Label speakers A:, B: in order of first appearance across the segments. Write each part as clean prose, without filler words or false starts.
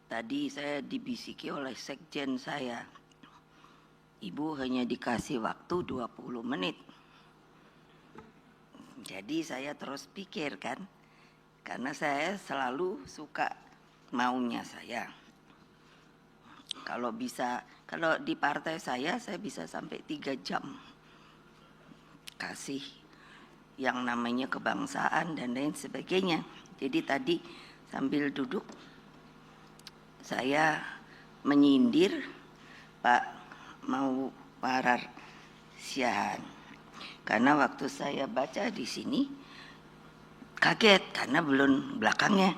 A: Tadi saya dibisiki oleh sekjen saya, Ibu hanya dikasih waktu 20 menit. Jadi saya terus pikir kan, karena saya selalu suka maunya saya. Kalau di partai saya bisa sampai 3 jam kasih yang namanya kebangsaan dan lain sebagainya. Jadi tadi sambil duduk saya menyindir Pak Mau Parar Siahaan, karena waktu saya baca di sini kaget karena belum belakangnya.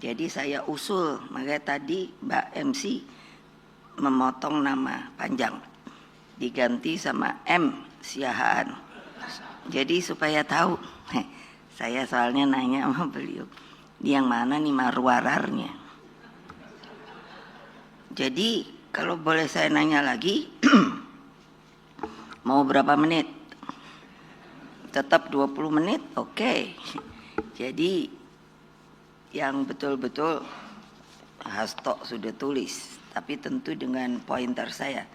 A: Jadi saya usul, makanya tadi Mbak MC memotong nama panjang, diganti sama M Siahaan. Jadi supaya tahu, saya soalnya nanya sama beliau, yang mana nih marwararnya. Jadi kalau boleh saya nanya lagi, mau berapa menit? Tetap 20 menit? Oke. Jadi yang betul-betul Hasto sudah tulis, tapi tentu dengan pointer saya.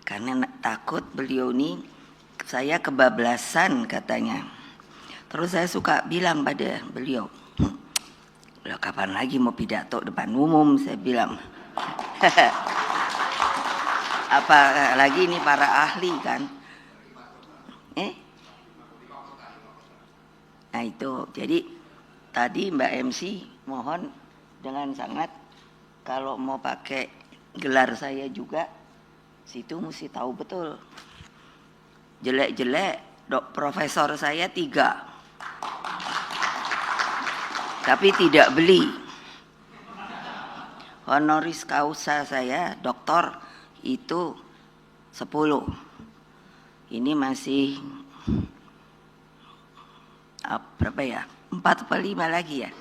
A: Karena takut beliau ini, saya kebablasan katanya. Terus saya suka bilang pada beliau, "Loh, kapan lagi mau pidato depan umum?" saya bilang. Apalagi ini para ahli kan. Nah itu, jadi tadi Mbak MC mohon dengan sangat, kalau mau pakai gelar saya juga, situ mesti tahu betul. Jelek-jelek, profesor saya 3, tapi tidak beli. Honoris causa saya doktor itu 10. Ini masih berapa ya? 4 atau 5 lagi ya.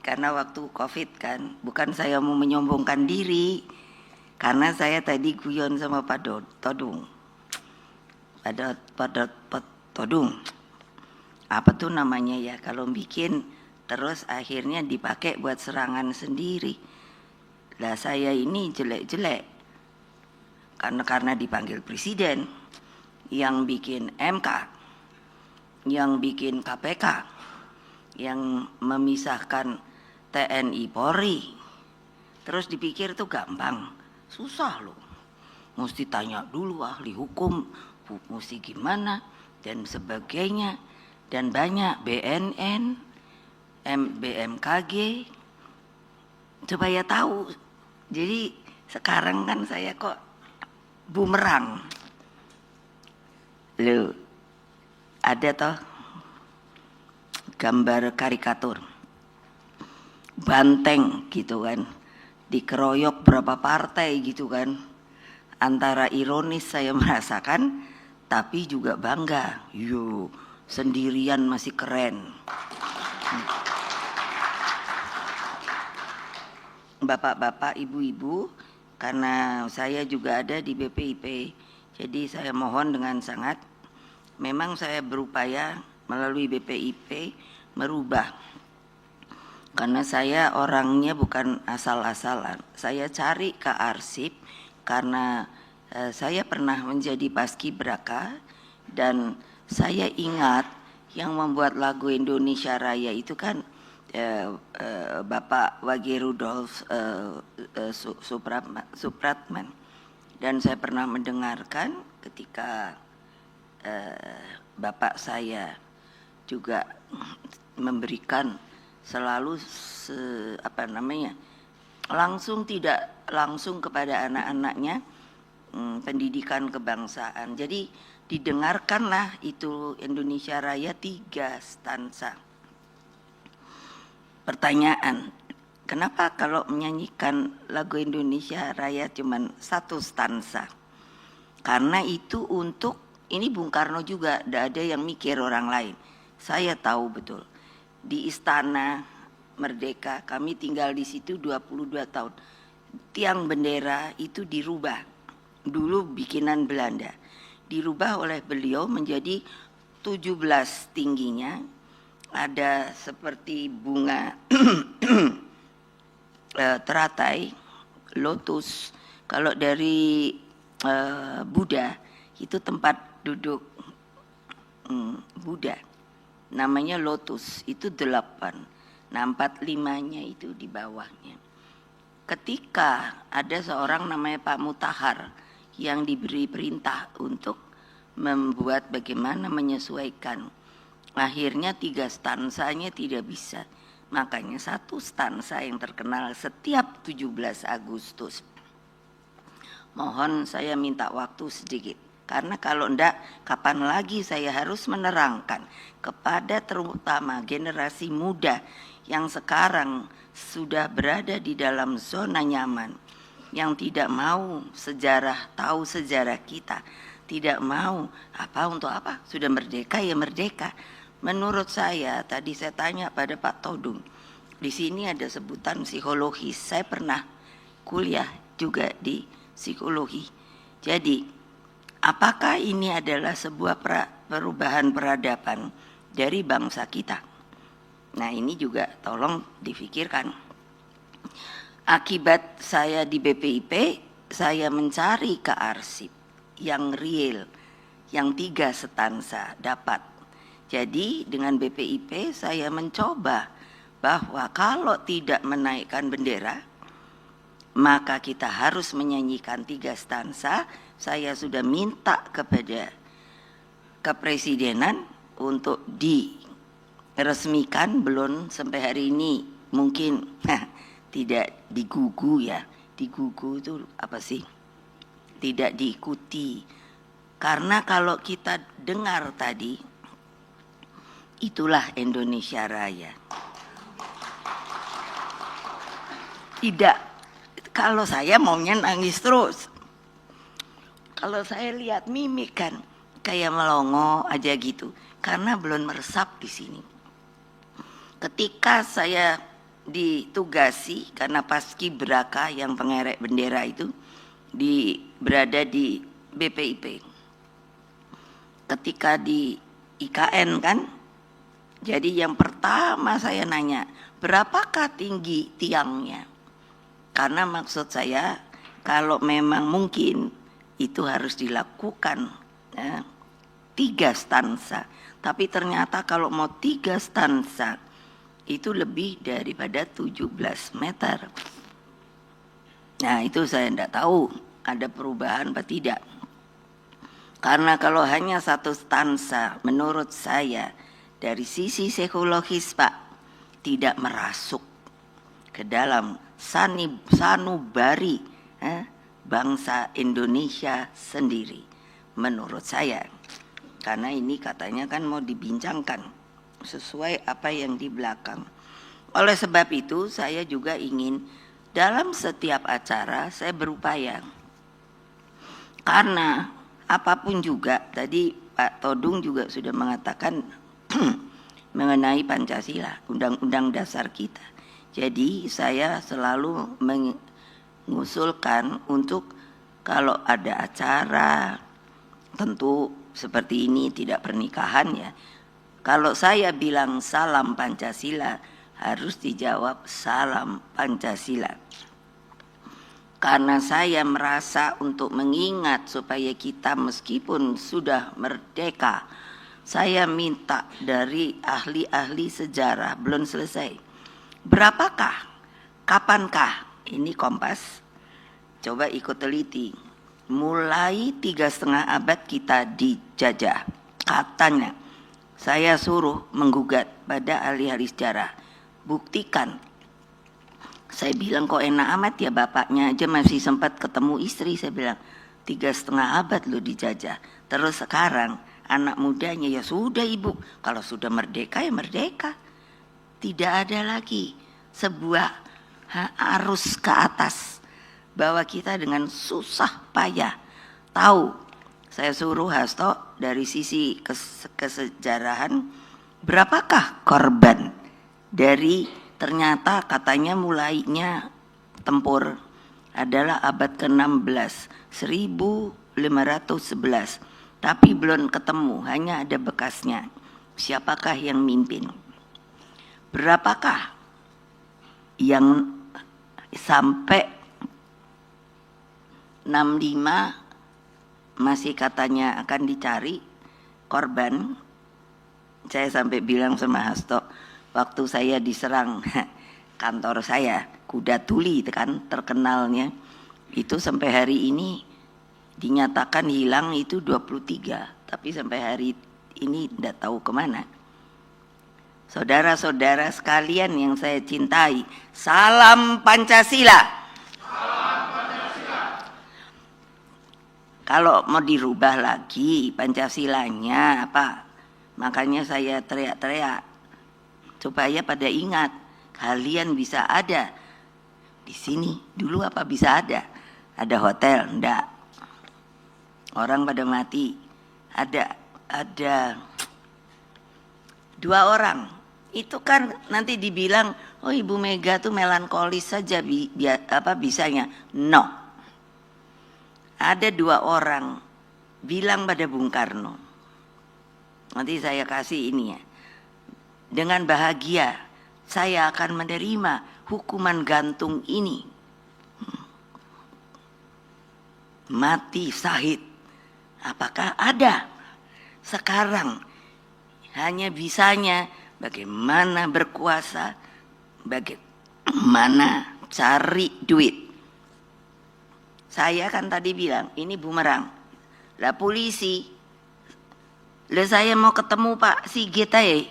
A: Karena waktu Covid kan, bukan saya mau menyombongkan diri, karena saya tadi guyon sama Pak Todung. Pak Todung. Apa tuh namanya ya, kalau bikin terus akhirnya dipakai buat serangan sendiri. Lah saya ini jelek-jelek karena dipanggil presiden, yang bikin MK, yang bikin KPK, yang memisahkan TNI Polri. Terus dipikir tuh gampang, susah loh. Mesti tanya dulu ahli hukum, mesti gimana dan sebagainya, dan banyak BNN, BMKG, supaya tahu. Jadi sekarang kan saya kok bumerang. Loh, ada toh gambar karikatur banteng gitu kan, dikeroyok berapa partai gitu kan. Antara ironis saya merasakan, tapi juga bangga. Yo, sendirian masih keren. Bapak-bapak, ibu-ibu, karena saya juga ada di BPIP, jadi saya mohon dengan sangat, memang saya berupaya melalui BPIP merubah, karena saya orangnya bukan asal-asalan. Saya cari ke arsip karena saya pernah menjadi paskibraka, dan saya ingat yang membuat lagu Indonesia Raya itu kan Bapak Wage Rudolf Supratman, dan saya pernah mendengarkan ketika Bapak saya juga memberikan selalu tidak langsung kepada anak-anaknya pendidikan kebangsaan. Jadi didengarkanlah itu Indonesia Raya 3 stansa. Pertanyaan, kenapa kalau menyanyikan lagu Indonesia Raya cuma 1 stansa? Karena itu untuk, ini Bung Karno juga, tidak ada yang mikir orang lain. Saya tahu betul. Di Istana Merdeka, kami tinggal di situ 22 tahun. Tiang bendera itu dirubah. Dulu bikinan Belanda. Dirubah oleh beliau menjadi 17 tingginya. Ada seperti bunga teratai, lotus. Kalau dari Buddha itu tempat duduk Buddha, namanya lotus, itu 8. Nah 45-nya itu di bawahnya. Ketika ada seorang namanya Pak Mutahar yang diberi perintah untuk membuat bagaimana menyesuaikan, akhirnya 3 stansanya tidak bisa. Makanya 1 stansa yang terkenal setiap 17 Agustus. Mohon saya minta waktu sedikit, karena kalau enggak kapan lagi saya harus menerangkan kepada terutama generasi muda yang sekarang sudah berada di dalam zona nyaman, yang tidak mau sejarah, tahu sejarah kita, tidak mau untuk apa, sudah merdeka ya merdeka. Menurut saya, tadi saya tanya pada Pak Todung, di sini ada sebutan psikologis, saya pernah kuliah juga di psikologi. Jadi, apakah ini adalah sebuah perubahan peradaban dari bangsa kita? Nah, ini juga tolong difikirkan. Akibat saya di BPIP, saya mencari kearsip yang real, yang 3 stansa dapat. Jadi dengan BPIP saya mencoba bahwa kalau tidak menaikkan bendera, maka kita harus menyanyikan 3 stansa. Saya sudah minta kepada kepresidenan untuk diresmikan, belum sampai hari ini mungkin tidak digugu ya. Digugu itu apa sih? Tidak diikuti. Karena kalau kita dengar tadi, itulah Indonesia Raya. Tidak, kalau saya maunya nangis terus. Kalau saya lihat mimik kan kayak melongo aja gitu, karena belum meresap di sini. Ketika saya ditugasi karena paskibraka yang pengerek bendera itu berada di BPIP. Ketika di IKN kan, jadi yang pertama saya nanya, berapakah tinggi tiangnya? Karena maksud saya, kalau memang mungkin itu harus dilakukan 3 stansa. Tapi ternyata kalau mau 3 stansa, itu lebih daripada 17 meter. Nah itu saya tidak tahu ada perubahan apa tidak. Karena kalau hanya 1 stansa, menurut saya dari sisi psikologis Pak, tidak merasuk ke dalam sanubari bangsa Indonesia sendiri, menurut saya. Karena ini katanya kan mau dibincangkan sesuai apa yang di belakang. Oleh sebab itu saya juga ingin dalam setiap acara saya berupaya, karena apapun juga, tadi Pak Todung juga sudah mengatakan mengenai Pancasila, Undang-Undang Dasar kita. Jadi saya selalu mengusulkan untuk kalau ada acara, tentu seperti ini tidak pernikahan ya, kalau saya bilang salam Pancasila, harus dijawab salam Pancasila. Karena saya merasa untuk mengingat supaya kita meskipun sudah merdeka, saya minta dari ahli-ahli sejarah, belum selesai. Berapakah, kapankah, ini Kompas, coba ikut teliti. Mulai 3,5 abad kita dijajah, katanya. Saya suruh menggugat pada ahli-ahli sejarah. Buktikan. Saya bilang kok enak amat ya, bapaknya aja masih sempat ketemu istri. Saya bilang 3,5 abad lo dijajah. Terus sekarang anak mudanya ya sudah ibu. Kalau sudah merdeka ya merdeka. Tidak ada lagi sebuah arus ke atas. Bahwa kita dengan susah payah tahu. Saya suruh Hasto dari sisi kesejarahan, berapakah korban dari, ternyata katanya mulainya tempur adalah abad ke-16, 1511. Tapi belum ketemu, hanya ada bekasnya. Siapakah yang mimpin? Berapakah yang sampai 65 masih katanya akan dicari korban. Saya sampai bilang sama Hasto, waktu saya diserang kantor saya, Kuda Tuli itu kan terkenalnya, itu sampai hari ini dinyatakan hilang itu 23, tapi sampai hari ini tidak tahu kemana. Saudara-saudara sekalian yang saya cintai, salam Pancasila. Salam Pancasila. Kalau mau dirubah lagi Pancasilanya apa? Makanya saya teriak-teriak supaya pada ingat, kalian bisa ada di sini dulu apa bisa ada? Ada hotel, enggak. Orang pada mati. Ada 2 orang. Itu kan nanti dibilang, oh Ibu Mega tuh melankolis saja bisanya. No. Ada 2 orang bilang pada Bung Karno. Nanti saya kasih ini ya. Dengan bahagia saya akan menerima hukuman gantung ini. Mati syahid. Apakah ada? Sekarang hanya bisanya bagaimana berkuasa, bagaimana cari duit. Saya kan tadi bilang ini bumerang. Lah polisi, lah saya mau ketemu Pak Sigit aja.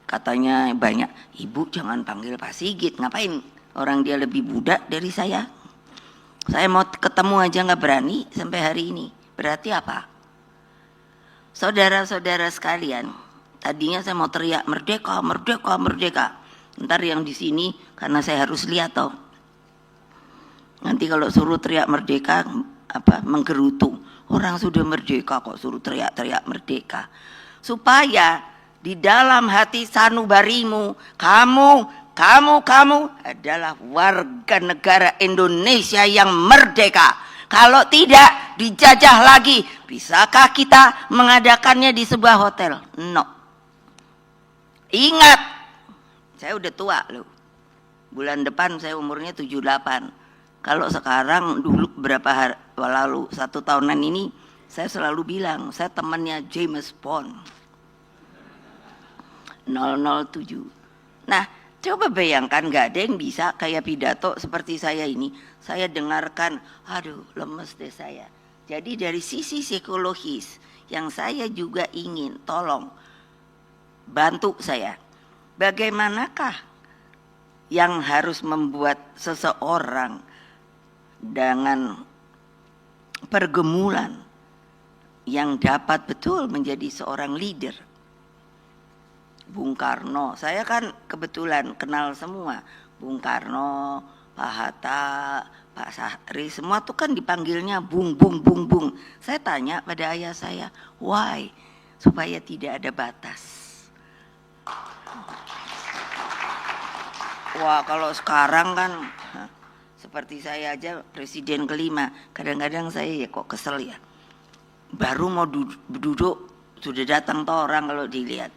A: Katanya banyak, Ibu jangan panggil Pak Sigit, ngapain? Orang dia lebih muda dari saya. Saya mau ketemu aja nggak berani sampai hari ini. Berarti apa? Saudara-saudara sekalian, tadinya saya mau teriak merdeka, merdeka, merdeka. Ntar yang di sini karena saya harus lihat toh. Nanti kalau suruh teriak merdeka menggerutu. Orang sudah merdeka kok suruh teriak-teriak merdeka. Supaya di dalam hati sanubarimu, kamu adalah warga negara Indonesia yang merdeka. Kalau tidak dijajah lagi, bisakah kita mengadakannya di sebuah hotel? No. Ingat, saya udah tua loh. Bulan depan saya umurnya 78. Kalau sekarang dulu berapa hari lalu 1 tahunan ini saya selalu bilang saya temannya James Bond 007. Nah coba bayangkan gak ada yang bisa kayak pidato seperti saya ini. Saya dengarkan, aduh lemes deh saya. Jadi dari sisi psikologis yang saya juga ingin tolong bantu saya. Bagaimanakah yang harus membuat seseorang dengan pergumulan yang dapat betul menjadi seorang leader. Bung Karno, saya kan kebetulan kenal semua. Bung Karno, Pak Hatta, Pak Sahri, semua tuh kan dipanggilnya Bung, Bung, Bung, Bung. Saya tanya pada ayah saya, why? Supaya tidak ada batas. Wah kalau sekarang kan seperti saya aja presiden kelima, kadang-kadang saya ya kok kesel ya. Baru mau duduk sudah datang tuh orang kalau dilihat.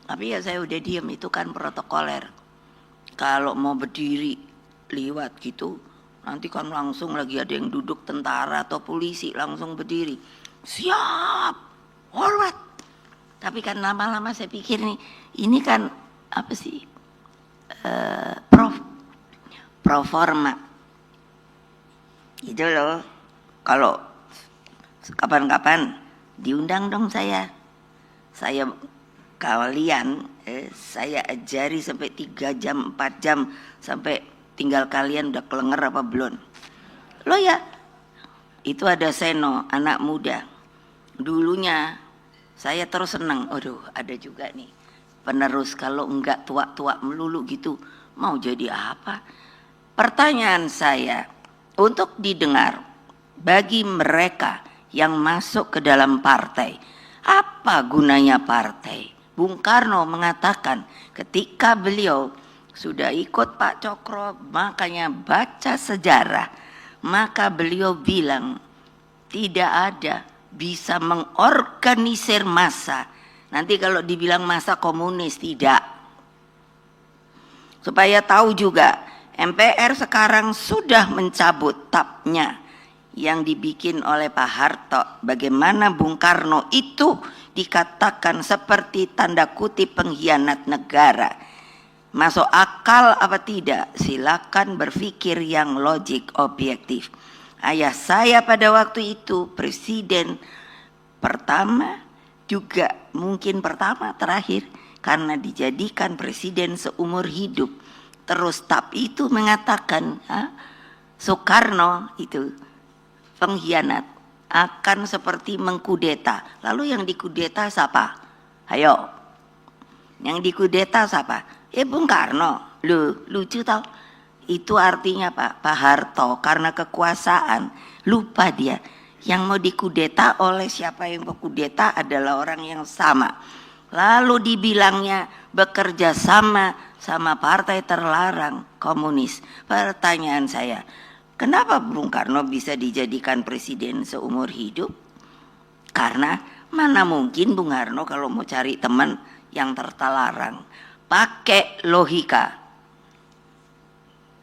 A: Tapi ya saya udah diem, itu kan protokoler. Kalau mau berdiri liwat gitu, nanti kan langsung lagi ada yang duduk tentara atau polisi langsung berdiri. Siap, hormat. Tapi kan lama-lama saya pikir nih, ini kan apa sih? Proforma gitu loh. Kalau kapan-kapan diundang dong saya kalian saya ajari sampai 3 jam 4 jam sampai tinggal kalian udah kelenger apa belum lo ya. Itu ada Seno anak muda dulunya saya terus senang, aduh ada juga nih penerus. Kalau enggak tua-tua melulu gitu mau jadi apa? Pertanyaan saya untuk didengar bagi mereka yang masuk ke dalam partai, apa gunanya partai? Bung Karno mengatakan ketika beliau sudah ikut Pak Cokro, makanya baca sejarah, maka beliau bilang tidak ada bisa mengorganisir massa. Nanti kalau dibilang massa komunis, tidak. Supaya tahu juga MPR sekarang sudah mencabut tabnya yang dibikin oleh Pak Harto. Bagaimana Bung Karno itu dikatakan seperti tanda kutip pengkhianat negara. Masuk akal apa tidak? Silakan berpikir yang logik objektif. Ayah saya pada waktu itu presiden pertama, juga mungkin pertama terakhir, karena dijadikan presiden seumur hidup. Terus tab itu mengatakan Soekarno itu pengkhianat, akan seperti mengkudeta. Lalu yang dikudeta siapa? Ayo, yang dikudeta siapa? Bung Karno. Lucu tau. Itu artinya Pak Harto karena kekuasaan. Lupa dia. Yang mau dikudeta oleh siapa yang berkudeta adalah orang yang sama. Lalu dibilangnya bekerja sama partai terlarang komunis. Pertanyaan saya, kenapa Bung Karno bisa dijadikan presiden seumur hidup? Karena mana mungkin Bung Karno kalau mau cari teman yang terlarang. Pakai logika.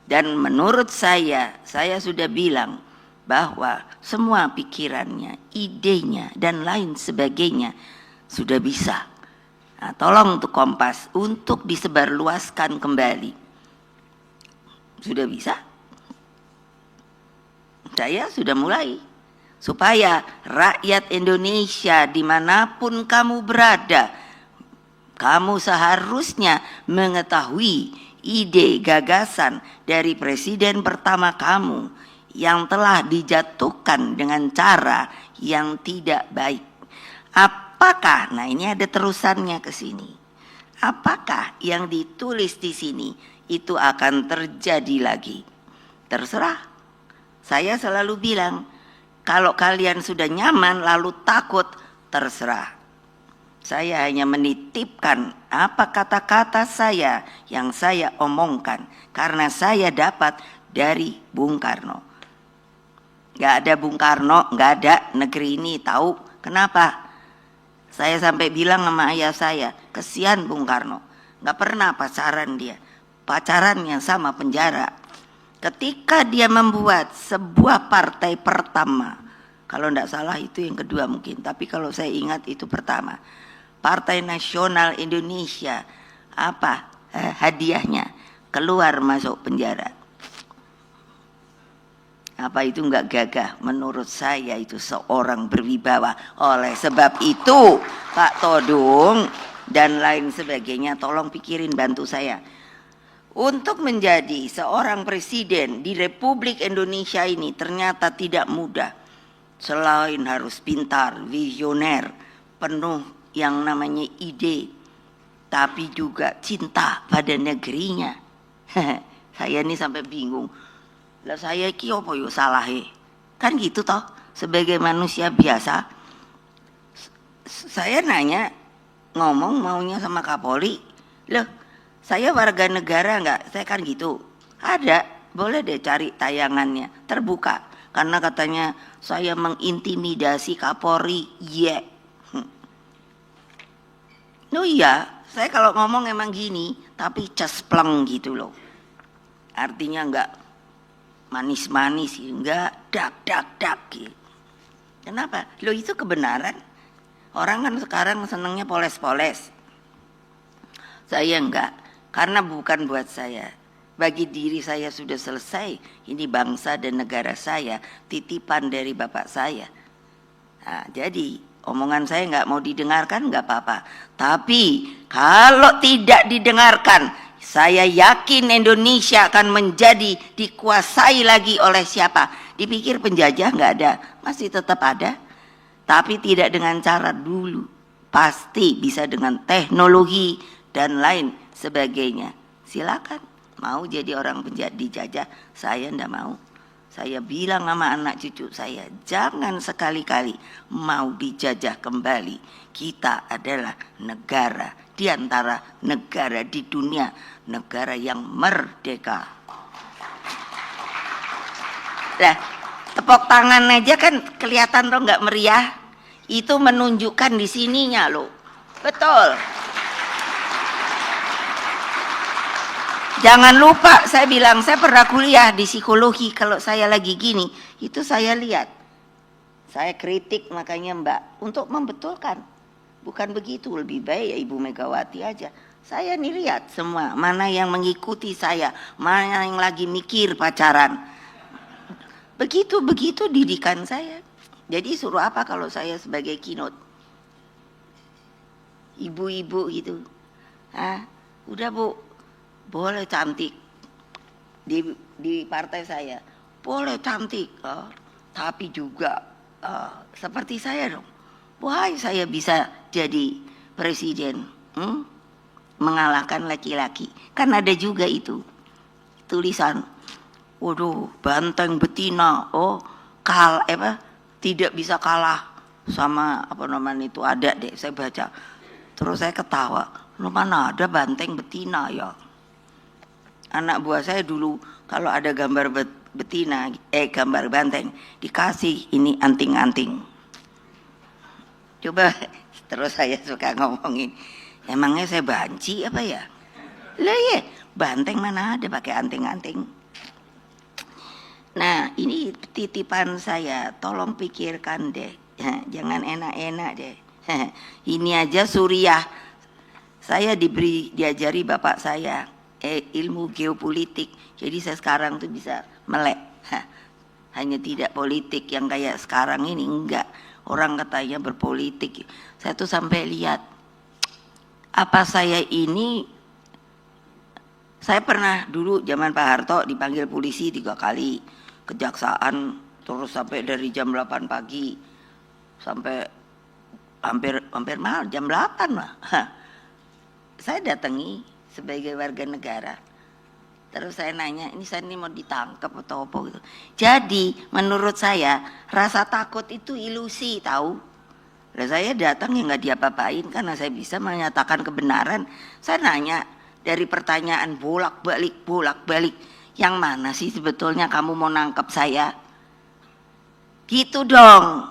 A: Dan menurut saya sudah bilang bahwa semua pikirannya, idenya, dan lain sebagainya sudah bisa. Nah, tolong untuk Kompas untuk disebarluaskan kembali. Sudah bisa? Saya sudah mulai. Supaya rakyat Indonesia dimanapun kamu berada, kamu seharusnya mengetahui ide gagasan dari presiden pertama kamu yang telah dijatuhkan dengan cara yang tidak baik. Apakah, nah ini ada terusannya ke sini. Apakah yang ditulis di sini itu akan terjadi lagi? Terserah. Saya selalu bilang, kalau kalian sudah nyaman lalu takut, terserah. Saya hanya menitipkan apa kata-kata saya yang saya omongkan karena saya dapat dari Bung Karno. Gak ada Bung Karno, gak ada negeri ini. Tahu kenapa? Saya sampai bilang sama ayah saya, kesian Bung Karno, gak pernah pacaran dia. Pacarannya sama penjara. Ketika dia membuat sebuah partai pertama, kalau tidak salah itu yang kedua mungkin, tapi kalau saya ingat itu pertama, Partai Nasional Indonesia, apa hadiahnya? Keluar masuk penjara. Apa itu enggak gagah? Menurut saya itu seorang berwibawa. Oleh sebab itu Pak Todung dan lain sebagainya, tolong pikirin, bantu saya. Untuk menjadi seorang presiden di Republik Indonesia ini ternyata tidak mudah. Selain harus pintar, visioner, penuh yang namanya ide, tapi juga cinta pada negerinya. Saya ini sampai bingung. Lah saya iki apa yo salahe? Kan gitu toh, sebagai manusia biasa. Saya nanya, ngomong maunya sama Kapolri. Loh, saya warga negara enggak? Saya kan gitu. Ada, boleh deh cari tayangannya, terbuka. Karena katanya saya mengintimidasi Kapolri. Yeah. No iya, saya kalau ngomong emang gini, tapi cespleng gitu loh. Artinya enggak manis-manis, enggak dak gitu. Kenapa? Loh itu kebenaran. Orang kan sekarang senangnya poles-poles. Saya enggak, karena bukan buat saya. Bagi diri saya sudah selesai. Ini bangsa dan negara saya, titipan dari bapak saya. Nah, jadi omongan saya enggak mau didengarkan enggak apa-apa. Tapi kalau tidak didengarkan, saya yakin Indonesia akan menjadi dikuasai lagi oleh siapa? Dipikir penjajah nggak ada, masih tetap ada. Tapi tidak dengan cara dulu. Pasti bisa dengan teknologi dan lain sebagainya. Silakan, mau jadi orang dijajah, saya ndak mau. Saya bilang sama anak cucu saya, jangan sekali-kali mau dijajah kembali. Kita adalah negara di antara negara di dunia, negara yang merdeka. Lah, tepuk tangan aja kan kelihatan loh nggak meriah. Itu menunjukkan di sininya loh. Betul. Jangan lupa, saya bilang saya pernah kuliah di psikologi. Kalau saya lagi gini, itu saya lihat, saya kritik makanya Mbak untuk membetulkan. Bukan begitu, lebih baik ya Ibu Megawati aja. Saya nih lihat semua, mana yang mengikuti saya, mana yang lagi mikir pacaran. Begitu didikan saya. Jadi suruh apa kalau saya sebagai keynote? Ibu-ibu gitu. Udah Bu, boleh cantik di partai saya, boleh cantik, tapi juga seperti saya dong. Wah, saya bisa jadi presiden, mengalahkan laki-laki. Kan ada juga itu tulisan, waduh, banteng betina, tidak bisa kalah sama apa namanya itu, ada deh saya baca. Terus saya ketawa, lu mana ada banteng betina ya. Anak buah saya dulu kalau ada gambar betina, gambar banteng, dikasih ini anting-anting. Coba, terus saya suka ngomongin, emangnya saya banci apa ya? Lah ya, banteng mana ada pakai anting-anting. Nah, ini titipan saya, tolong pikirkan deh, jangan enak-enak deh. Ini aja Suriah, saya diajari bapak saya ilmu geopolitik, jadi saya sekarang tuh bisa melek. Hanya tidak politik yang kayak sekarang ini, enggak. Orang katanya berpolitik, saya tuh sampai lihat apa saya ini. Saya pernah dulu zaman Pak Harto dipanggil polisi 3 kali, kejaksaan, terus sampai dari jam 8 pagi sampai hampir malam jam 8 lah. Saya datangi sebagai warga negara. Terus saya nanya, ini saya mau ditangkap atau apa gitu. Jadi menurut saya rasa takut itu ilusi, tahu. Lah saya datang ya nggak diapa-apain karena saya bisa menyatakan kebenaran. Saya nanya dari pertanyaan bolak-balik, yang mana sih sebetulnya kamu mau nangkep saya? Gitu dong,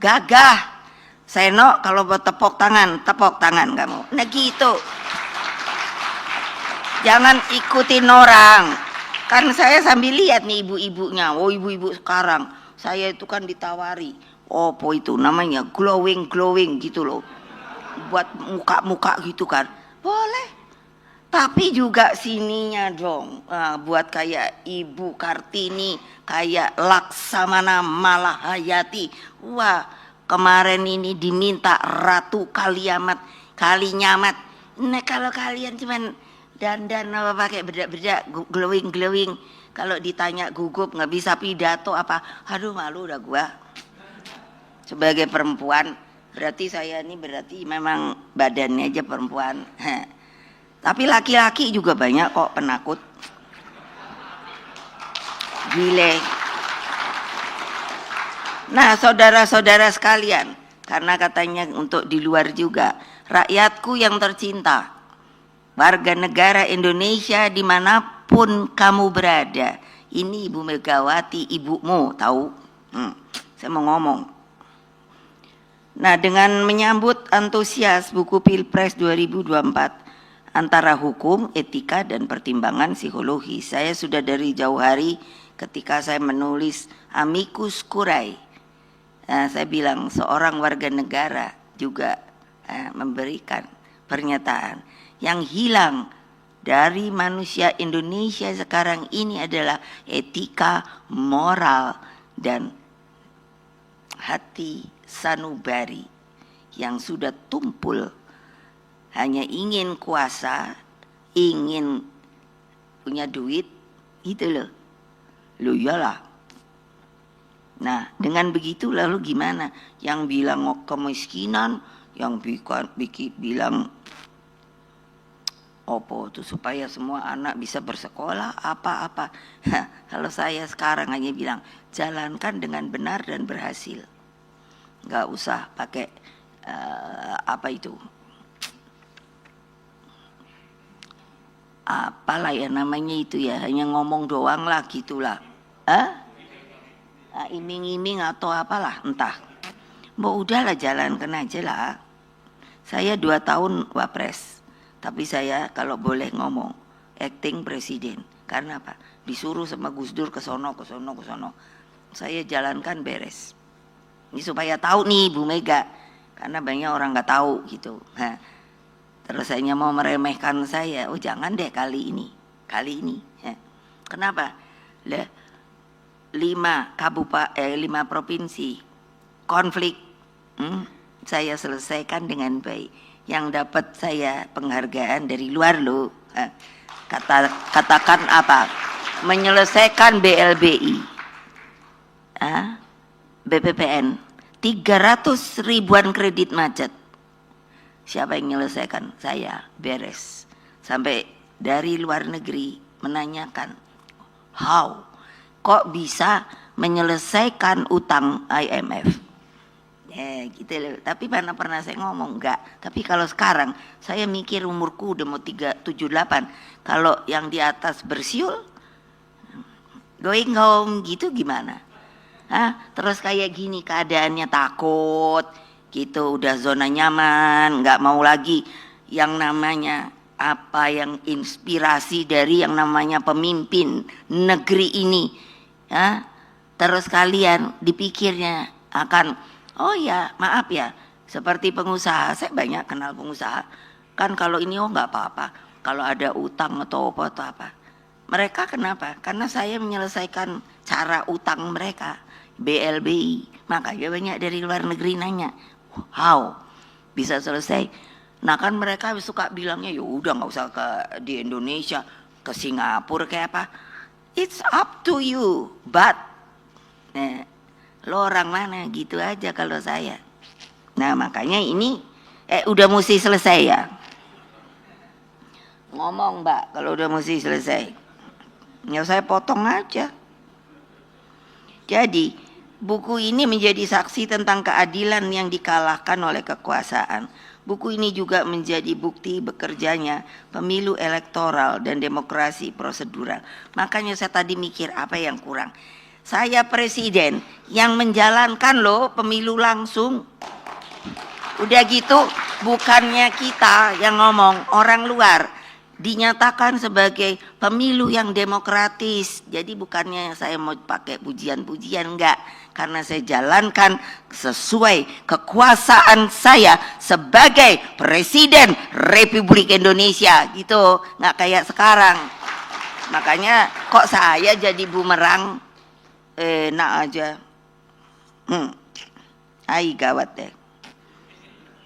A: gagah. Seno kalau buat tepuk tangan kamu. Nah gitu. Jangan ikutin orang. Kan saya sambil lihat nih ibu-ibunya. Oh, ibu-ibu sekarang. Saya itu kan ditawari. Apa itu namanya? Glowing gitu loh. Buat muka-muka gitu kan. Boleh. Tapi juga sininya dong. Buat kayak Ibu Kartini, kayak Laksamana Malahayati. Wah, kemarin ini diminta Ratu Kalinyamat. Nah, kalau kalian cuman dandan apa pakai bedak-bedak glowing, kalau ditanya gugup nggak bisa pidato apa, aduh malu udah gua. Sebagai perempuan, berarti saya ini berarti memang badannya aja perempuan. Tapi laki-laki juga banyak kok penakut. Gile. Nah, saudara-saudara sekalian, karena katanya untuk di luar juga, rakyatku yang tercinta, warga negara Indonesia dimanapun kamu berada, ini Ibu Megawati ibumu, tahu? Saya mau ngomong. Nah, dengan menyambut antusias buku Pilpres 2024 antara hukum, etika, dan pertimbangan psikologi, saya sudah dari jauh hari ketika saya menulis amicus curiae, saya bilang seorang warga negara juga memberikan pernyataan. Yang hilang dari manusia Indonesia sekarang ini adalah etika, moral, dan hati sanubari yang sudah tumpul hanya ingin kuasa, ingin punya duit, gitu loh. Loh iyalah. Nah, dengan begitu lalu gimana? Yang bilang kemiskinan, yang bilang opo tuh supaya semua anak bisa bersekolah apa-apa. Kalau saya sekarang hanya bilang jalankan dengan benar dan berhasil. Nggak usah pakai apa itu, apalah ya namanya itu ya, hanya ngomong doang lah gitulah. Iming-iming atau apalah entah. Mau udahlah jalankan aja lah. Saya 2 tahun wapres. Tapi saya kalau boleh ngomong, acting presiden. Karena apa? Disuruh sama Gus Dur ke sono. Saya jalankan beres. Ini supaya tahu nih Bu Mega, karena banyak orang nggak tahu gitu. Nah, terus saya mau meremehkan saya, oh jangan deh kali ini. Ya. Kenapa? 5 provinsi konflik, saya selesaikan dengan baik. Yang dapat saya penghargaan dari luar loh. Katakan apa? Menyelesaikan BLBI, BPPN, 300 ribuan kredit macet. Siapa yang menyelesaikan? Saya, beres. Sampai dari luar negeri menanyakan, how? Kok bisa menyelesaikan utang IMF? Ya gitu loh. Tapi mana pernah saya ngomong enggak. Tapi kalau sekarang saya mikir umurku udah mau 78. Kalau yang di atas bersiul, going home gitu gimana? Terus kayak gini keadaannya, takut gitu, udah zona nyaman, nggak mau lagi yang namanya apa, yang inspirasi dari yang namanya pemimpin negeri ini. Terus kalian dipikirnya akan, oh ya maaf ya, seperti pengusaha, saya banyak kenal pengusaha kan, kalau ini nggak apa-apa kalau ada utang atau apa. Mereka kenapa? Karena saya menyelesaikan cara utang mereka, BLBI. Makanya banyak dari luar negeri nanya, how bisa selesai? Nah kan mereka suka bilangnya, ya udah nggak usah di Indonesia, ke Singapura kayak apa. It's up to you, but lo orang mana gitu aja kalau saya. Nah makanya ini udah mesti selesai ya. Ngomong Mbak kalau udah mesti selesai. Ya saya potong aja. Jadi buku ini menjadi saksi tentang keadilan yang dikalahkan oleh kekuasaan. Buku ini juga menjadi bukti bekerjanya pemilu elektoral dan demokrasi prosedural. Makanya saya tadi mikir apa yang kurang. Saya presiden yang menjalankan loh pemilu langsung. Udah gitu bukannya kita yang ngomong, orang luar dinyatakan sebagai pemilu yang demokratis. Jadi bukannya saya mau pakai pujian-pujian, enggak. Karena saya jalankan sesuai kekuasaan saya sebagai Presiden Republik Indonesia gitu. Enggak kayak sekarang. Makanya kok saya jadi bumerang, enak aja. Gawat deh.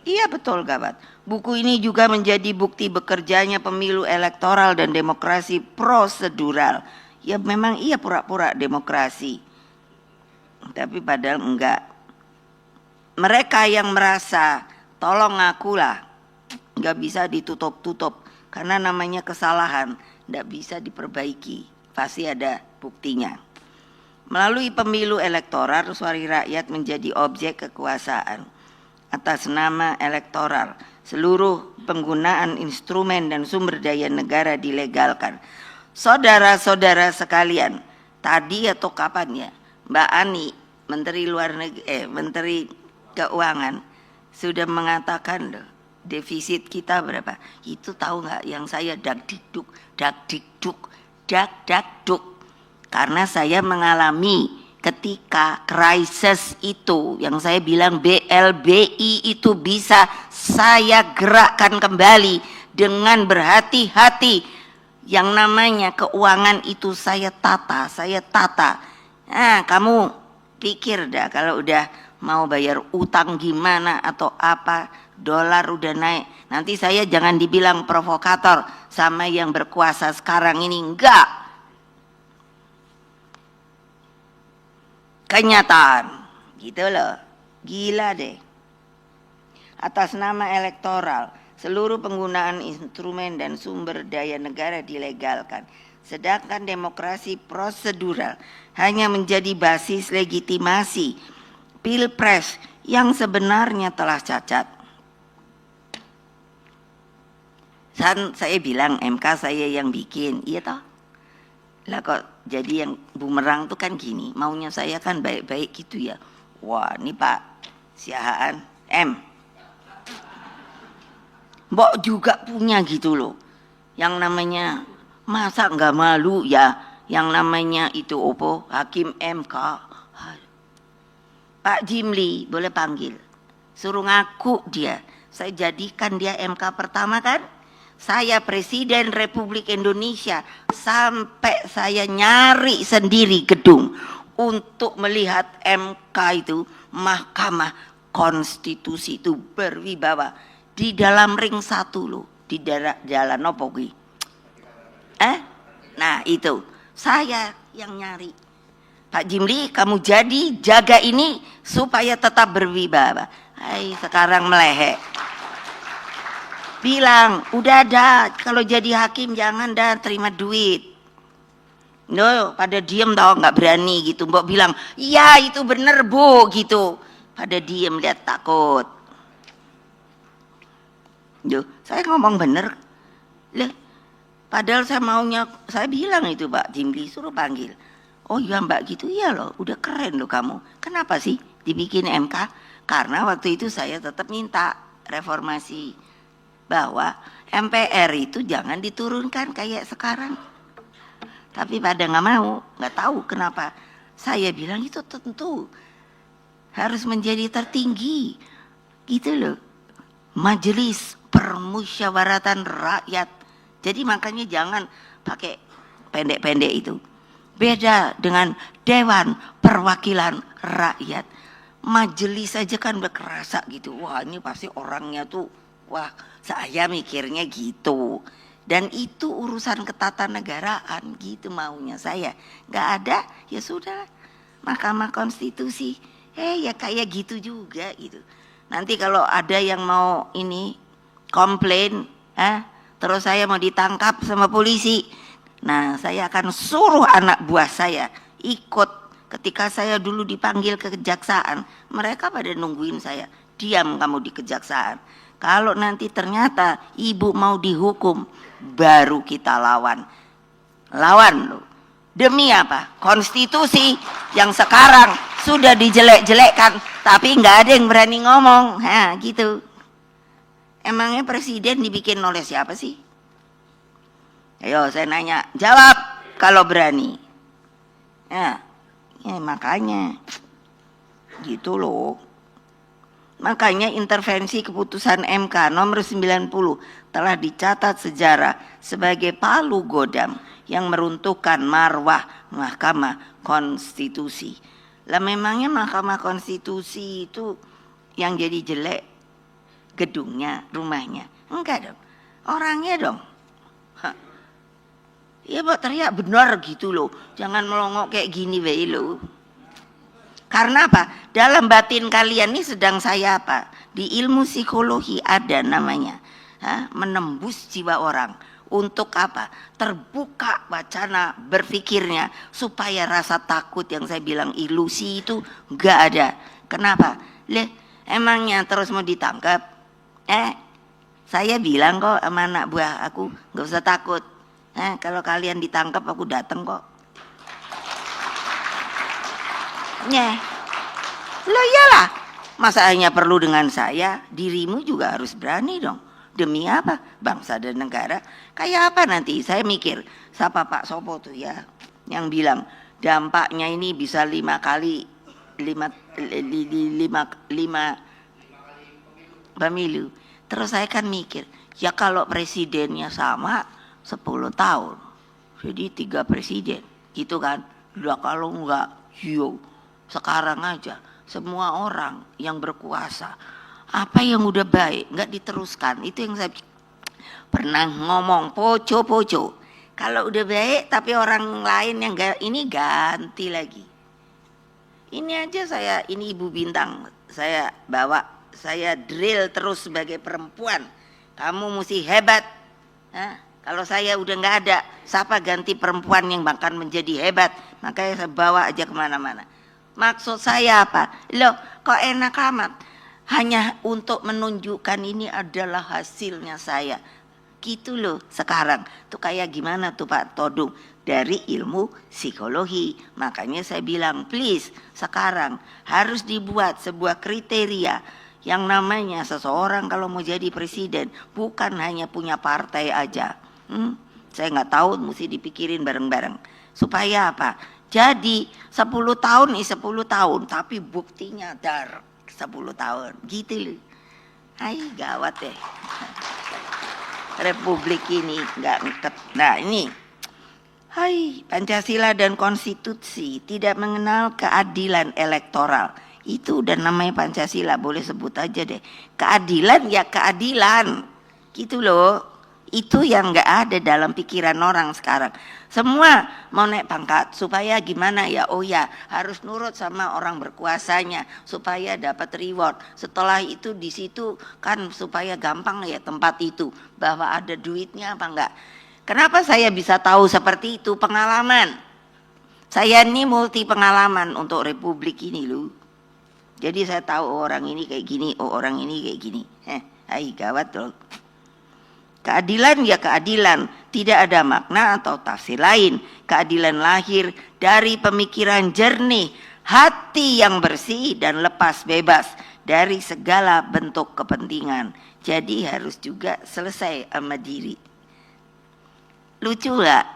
A: Iya betul gawat. Buku ini juga menjadi bukti bekerjanya pemilu elektoral dan demokrasi prosedural. Ya memang iya pura-pura demokrasi. Tapi padahal enggak. Mereka yang merasa tolong akulah, enggak bisa ditutup-tutup. Karena namanya kesalahan, enggak bisa diperbaiki. Pasti ada buktinya. Melalui pemilu elektoral, suara rakyat menjadi objek kekuasaan. Atas nama elektoral, seluruh penggunaan instrumen dan sumber daya negara dilegalkan. Saudara-saudara sekalian, tadi atau kapan ya, Mbak Ani, Menteri Luar Negeri, Menteri Keuangan sudah mengatakan loh, defisit kita berapa? Itu tahu nggak? Yang saya dakdikduk, karena saya mengalami ketika krisis itu, yang saya bilang BLBI itu bisa saya gerakkan kembali dengan berhati-hati. Yang namanya keuangan itu saya tata. Nah, kamu pikir dah kalau udah mau bayar utang gimana atau apa, dolar udah naik. Nanti saya jangan dibilang provokator sama yang berkuasa sekarang ini, enggak. Kenyataan gitu loh, gila deh. Atas nama elektoral, seluruh penggunaan instrumen dan sumber daya negara dilegalkan, sedangkan demokrasi prosedural hanya menjadi basis legitimasi pilpres yang sebenarnya telah cacat. Saya bilang MK saya yang bikin, iya toh? Lah kok jadi yang bumerang tuh kan gini, maunya saya kan baik-baik gitu ya. Wah ini Pak Siahaan Mbok juga punya gitu loh, yang namanya Masa nggak malu ya yang namanya itu opo Hakim MK. Pak Jimli boleh panggil. Suruh ngaku dia. Saya jadikan dia MK pertama kan. Saya Presiden Republik Indonesia sampai saya nyari sendiri gedung untuk melihat MK itu, Mahkamah Konstitusi itu berwibawa di dalam ring 1 loh, di daerah jalan opo kuwi. Nah itu saya yang nyari. Pak Jimli, kamu jadi jaga ini supaya tetap berwibawa. Hai, sekarang melehek. Bilang, udah ada, kalau jadi hakim jangan dah terima duit. No, pada diem tau, nggak berani gitu. Mbok bilang, iya itu bener bu gitu. Pada diem, lihat takut. Yo, saya ngomong bener. Loh, padahal saya bilang itu Pak Jimli suruh panggil. Oh iya mbak gitu, iya loh, udah keren loh kamu. Kenapa sih dibikin MK? Karena waktu itu saya tetap minta reformasi. Bahwa MPR itu jangan diturunkan kayak sekarang. Tapi pada nggak mau, nggak tahu kenapa. Saya bilang itu tentu harus menjadi tertinggi, gitu loh. Majelis Permusyawaratan Rakyat. Jadi makanya jangan pakai pendek-pendek itu. Beda dengan Dewan Perwakilan Rakyat. Majelis aja kan berkerasa gitu. Wah ini pasti orangnya tuh, wah saya mikirnya gitu. Dan itu urusan ketatanegaraan gitu maunya saya. Nggak ada ya sudah. Mahkamah Konstitusi ya kayak gitu juga gitu. Nanti kalau ada yang mau ini komplain, terus saya mau ditangkap sama polisi, nah saya akan suruh anak buah saya ikut. Ketika saya dulu dipanggil ke kejaksaan, mereka pada nungguin saya, diam kamu di kejaksaan. Kalau nanti ternyata ibu mau dihukum, baru kita lawan. Lawan loh. Demi apa? Konstitusi yang sekarang sudah dijelek-jelekkan, tapi nggak ada yang berani ngomong. Gitu. Emangnya presiden dibikin oleh siapa sih? Ayo saya nanya, jawab kalau berani. Ya makanya gitu loh. Makanya intervensi keputusan MK nomor 90 telah dicatat sejarah sebagai palu godam yang meruntuhkan marwah Mahkamah Konstitusi. Lah memangnya Mahkamah Konstitusi itu yang jadi jelek gedungnya, rumahnya? Enggak dong, orangnya dong. Ya Pak teriak benar gitu loh, jangan melongok kayak gini wae loh. Karena apa? Dalam batin kalian ini sedang saya apa? Di ilmu psikologi ada namanya menembus jiwa orang. Untuk apa? Terbuka wacana berpikirnya supaya rasa takut yang saya bilang ilusi itu enggak ada. Kenapa? Emangnya terus mau ditangkap? Saya bilang kok sama anak buah aku enggak usah takut. Kalau kalian ditangkap aku datang kok. Loh iyalah, masa hanya perlu dengan saya, dirimu juga harus berani dong. Demi apa? Bangsa dan negara. Kayak apa nanti? Saya mikir, siapa Pak Sopo tuh ya, yang bilang dampaknya ini bisa 5 kali pemilu. Terus saya kan mikir, ya kalau presidennya sama 10 tahun, jadi 3 presiden, gitu kan? Udah kalau enggak, sekarang aja semua orang yang berkuasa apa yang udah baik nggak diteruskan. Itu yang saya pernah ngomong, poco. Kalau udah baik tapi orang lain yang enggak, ini ganti lagi. Ini aja saya, ini Ibu Bintang saya bawa, saya drill terus sebagai perempuan. Kamu mesti hebat. Kalau saya udah nggak ada, siapa ganti perempuan yang bahkan menjadi hebat? Makanya saya bawa aja kemana-mana. Maksud saya apa? Loh, kok enak amat? Hanya untuk menunjukkan ini adalah hasilnya saya. Gitu loh sekarang. Tuh kayak gimana tuh Pak Todung? Dari ilmu psikologi. Makanya saya bilang, please sekarang harus dibuat sebuah kriteria yang namanya seseorang kalau mau jadi presiden bukan hanya punya partai aja. Saya nggak tahu, mesti dipikirin bareng-bareng. Supaya apa? Jadi 10 tahun 10 tahun, tapi buktinya dar 10 tahun. Gitu loh. Hai, gawat deh. Republik ini nggak ngeket. Nah ini, hai, Pancasila dan konstitusi tidak mengenal keadilan elektoral. Itu udah namanya Pancasila, boleh sebut aja deh. Keadilan ya keadilan, gitu loh. Itu yang nggak ada dalam pikiran orang sekarang. Semua mau naik pangkat supaya gimana ya? Oh ya, harus nurut sama orang berkuasanya supaya dapat reward. Setelah itu di situ kan supaya gampang ya tempat itu, bahwa ada duitnya apa enggak. Kenapa saya bisa tahu seperti itu? Pengalaman. Saya ini multi pengalaman untuk republik ini loh. Jadi saya tahu orang ini kayak gini, oh orang ini kayak gini. Hai, gawat loh. Keadilan ya keadilan, tidak ada makna atau tafsir lain. Keadilan lahir dari pemikiran jernih, hati yang bersih dan lepas bebas dari segala bentuk kepentingan. Jadi harus juga selesai sama diri. Lucu gak?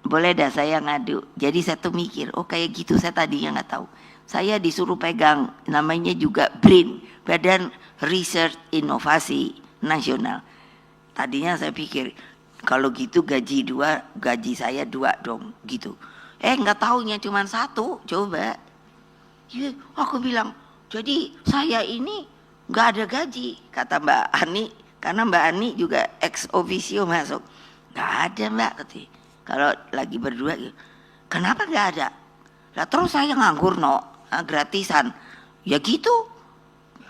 A: Boleh dah saya ngadu. Jadi saya tuh mikir, oh kayak gitu saya tadinya nggak tahu. Saya disuruh pegang, namanya juga BRIN, Badan Riset Inovasi Nasional. Tadinya saya pikir kalau gitu gaji saya 2 dong gitu. Nggak taunya cuma 1, coba. Ya, aku bilang, jadi saya ini nggak ada gaji, kata Mbak Ani, karena Mbak Ani juga ex officio masuk. Nggak ada Mbak, kalau lagi berdua, kenapa nggak ada? Lah terus saya nganggur gratisan, ya gitu.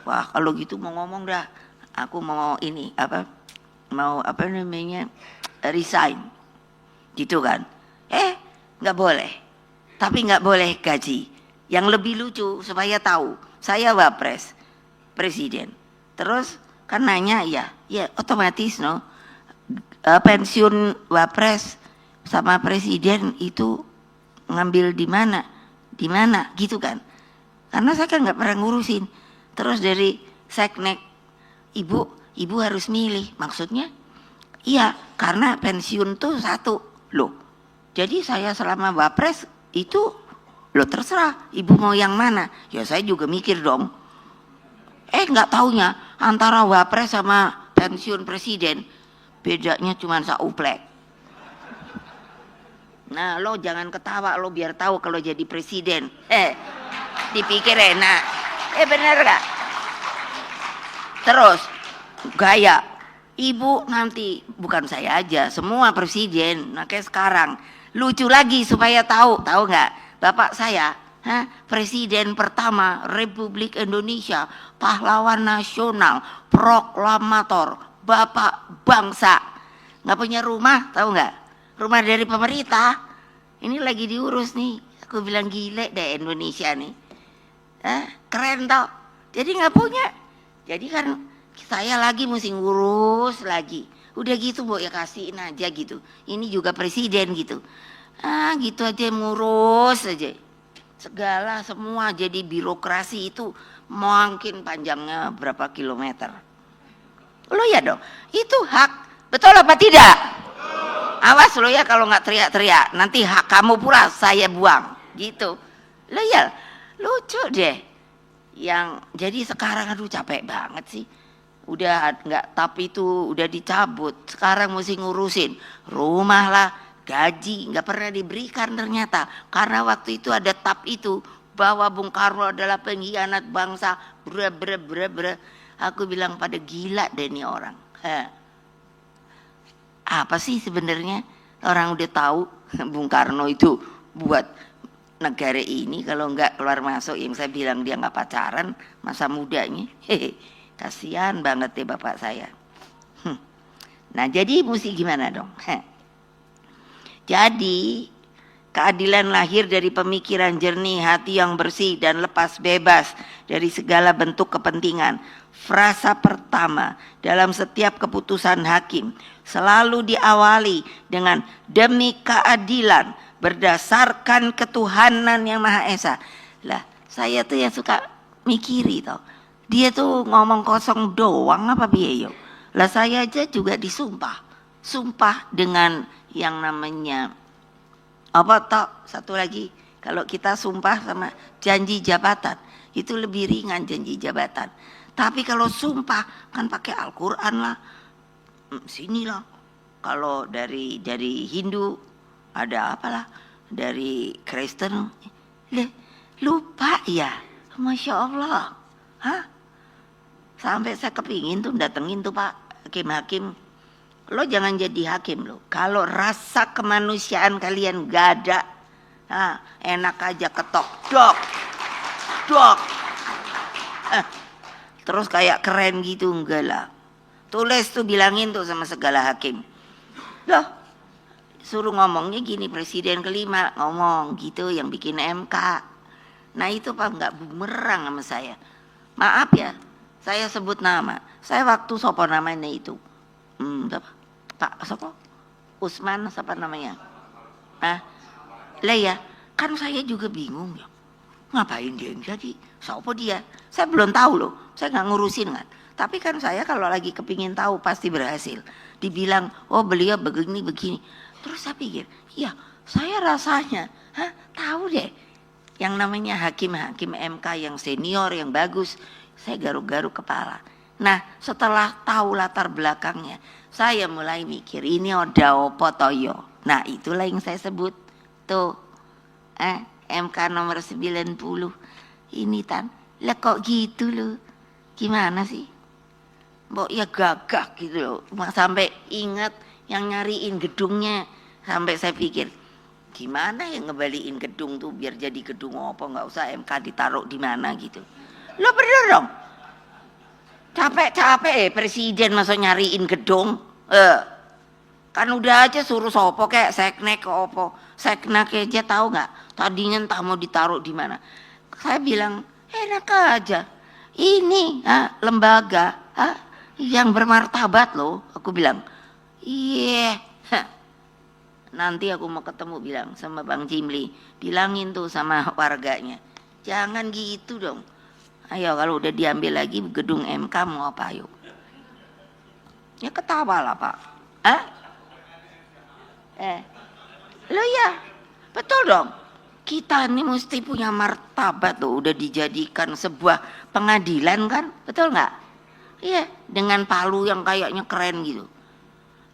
A: Wah kalau gitu mau ngomong dah, aku mau ini apa namanya resign gitu kan. Nggak boleh, tapi nggak boleh gaji. Yang lebih lucu supaya tahu, saya wapres presiden, terus kan nanya ya otomatis pensiun wapres sama presiden itu ngambil di mana gitu kan, karena saya kan nggak pernah ngurusin. Terus dari seknek, ibu harus milih, maksudnya iya karena pensiun tuh 1 loh, jadi saya selama wapres itu loh terserah ibu mau yang mana. Ya saya juga mikir dong, nggak taunya antara wapres sama pensiun presiden bedanya cuma sauplek. Nah lo jangan ketawa, lo biar tahu kalau jadi presiden dipikir enak, bener gak? Terus gaya ibu nanti, bukan saya aja, semua presiden. Nah kayak sekarang lucu lagi supaya tahu nggak, bapak saya presiden pertama Republik Indonesia, pahlawan nasional, proklamator, bapak bangsa, nggak punya rumah, tahu nggak? Rumah dari pemerintah, ini lagi diurus nih. Aku bilang gile deh Indonesia nih, keren tau. Jadi nggak punya, jadi kan saya lagi mesti ngurus lagi. Udah gitu bu ya kasihin aja gitu. Ini juga presiden gitu. Gitu aja ngurus aja. Segala semua jadi birokrasi itu mungkin panjangnya berapa kilometer. Lo ya dong, itu hak. Betul apa tidak? Awas lo ya kalau nggak teriak-teriak. Nanti hak kamu pula saya buang. Gitu. Lo ya lucu deh. Yang jadi sekarang aduh capek banget sih. Udah nggak, tapi itu udah dicabut, sekarang mesti ngurusin rumah lah, gaji nggak pernah diberikan ternyata, karena waktu itu ada tap itu bahwa Bung Karno adalah pengkhianat bangsa, bre. Aku bilang pada gila deh nih orang. Apa sih sebenarnya orang udah tahu Bung Karno itu buat negara ini kalau nggak keluar masuk, yang saya bilang dia nggak pacaran masa mudanya. Kasihan banget deh bapak saya. Nah jadi mesti gimana dong? Jadi keadilan lahir dari pemikiran jernih, hati yang bersih dan lepas bebas dari segala bentuk kepentingan. Frasa pertama dalam setiap keputusan hakim selalu diawali dengan demi keadilan berdasarkan ketuhanan yang Maha Esa. Lah saya tuh yang suka mikiri tau, dia tuh ngomong kosong doang apa biaya. Lah saya aja juga disumpah, sumpah dengan yang namanya apa toh, satu lagi, kalau kita sumpah sama janji jabatan itu lebih ringan janji jabatan. Tapi kalau sumpah kan pakai Al-Qur'an lah. Sinilah. Kalau dari Hindu ada apalah, dari Kristen lupa ya. Masya Allah. Hah? Sampai saya kepingin tuh datengin tuh Pak hakim-hakim. Lo jangan jadi hakim lo. Kalau rasa kemanusiaan kalian gak ada, nah, enak aja ketok, dok. Terus kayak keren gitu, enggak lah. Tulis tuh, bilangin tuh sama segala hakim. Loh, suruh ngomongnya gini, presiden kelima ngomong gitu, yang bikin MK. Nah itu Pak nggak bumerang sama saya. Maaf ya, saya sebut nama. Saya waktu sopo namanya itu. Pak sopo? Usman siapa namanya? Lah ya, kan saya juga bingung ya. Ngapain dia yang jadi? Sopo dia? Saya belum tahu loh. Saya nggak ngurusin kan. Tapi kan saya kalau lagi kepingin tahu pasti berhasil. Dibilang, oh beliau begini. Terus saya pikir, ya saya rasanya, tahu deh. Yang namanya hakim-hakim MK yang senior, yang bagus. Saya garuk-garuk kepala. Nah setelah tahu latar belakangnya, saya mulai mikir, ini ada opo toyo. Nah itulah yang saya sebut. Tuh, MK nomor 90. Ini Tan, lah kok gitu loh. Gimana sih? Mbok ya gagah gitu loh. Sampai ingat yang nyariin gedungnya. Sampai saya pikir, gimana yang ngebalikin gedung tuh biar jadi gedung apa, nggak usah MK ditaruh di mana gitu. Lo bener dong. Capek presiden masa nyariin gedung. Kan udah aja suruh sopo kayak seknek ke opo. Seknek aja tahu nggak? Tadinya entah mau ditaruh di mana. Saya bilang, enak aja. Ini lembaga yang bermartabat loh. Aku bilang, iya. Nanti aku mau ketemu bilang sama Bang Jimli, bilangin tuh sama warganya, jangan gitu dong. Ayo kalau udah diambil lagi gedung MK mau apa ayo? Ya ketawa lah Pak. Lo ya, betul dong. Kita ini mesti punya martabat tuh, udah dijadikan sebuah pengadilan kan, betul nggak? Iya, dengan palu yang kayaknya keren gitu.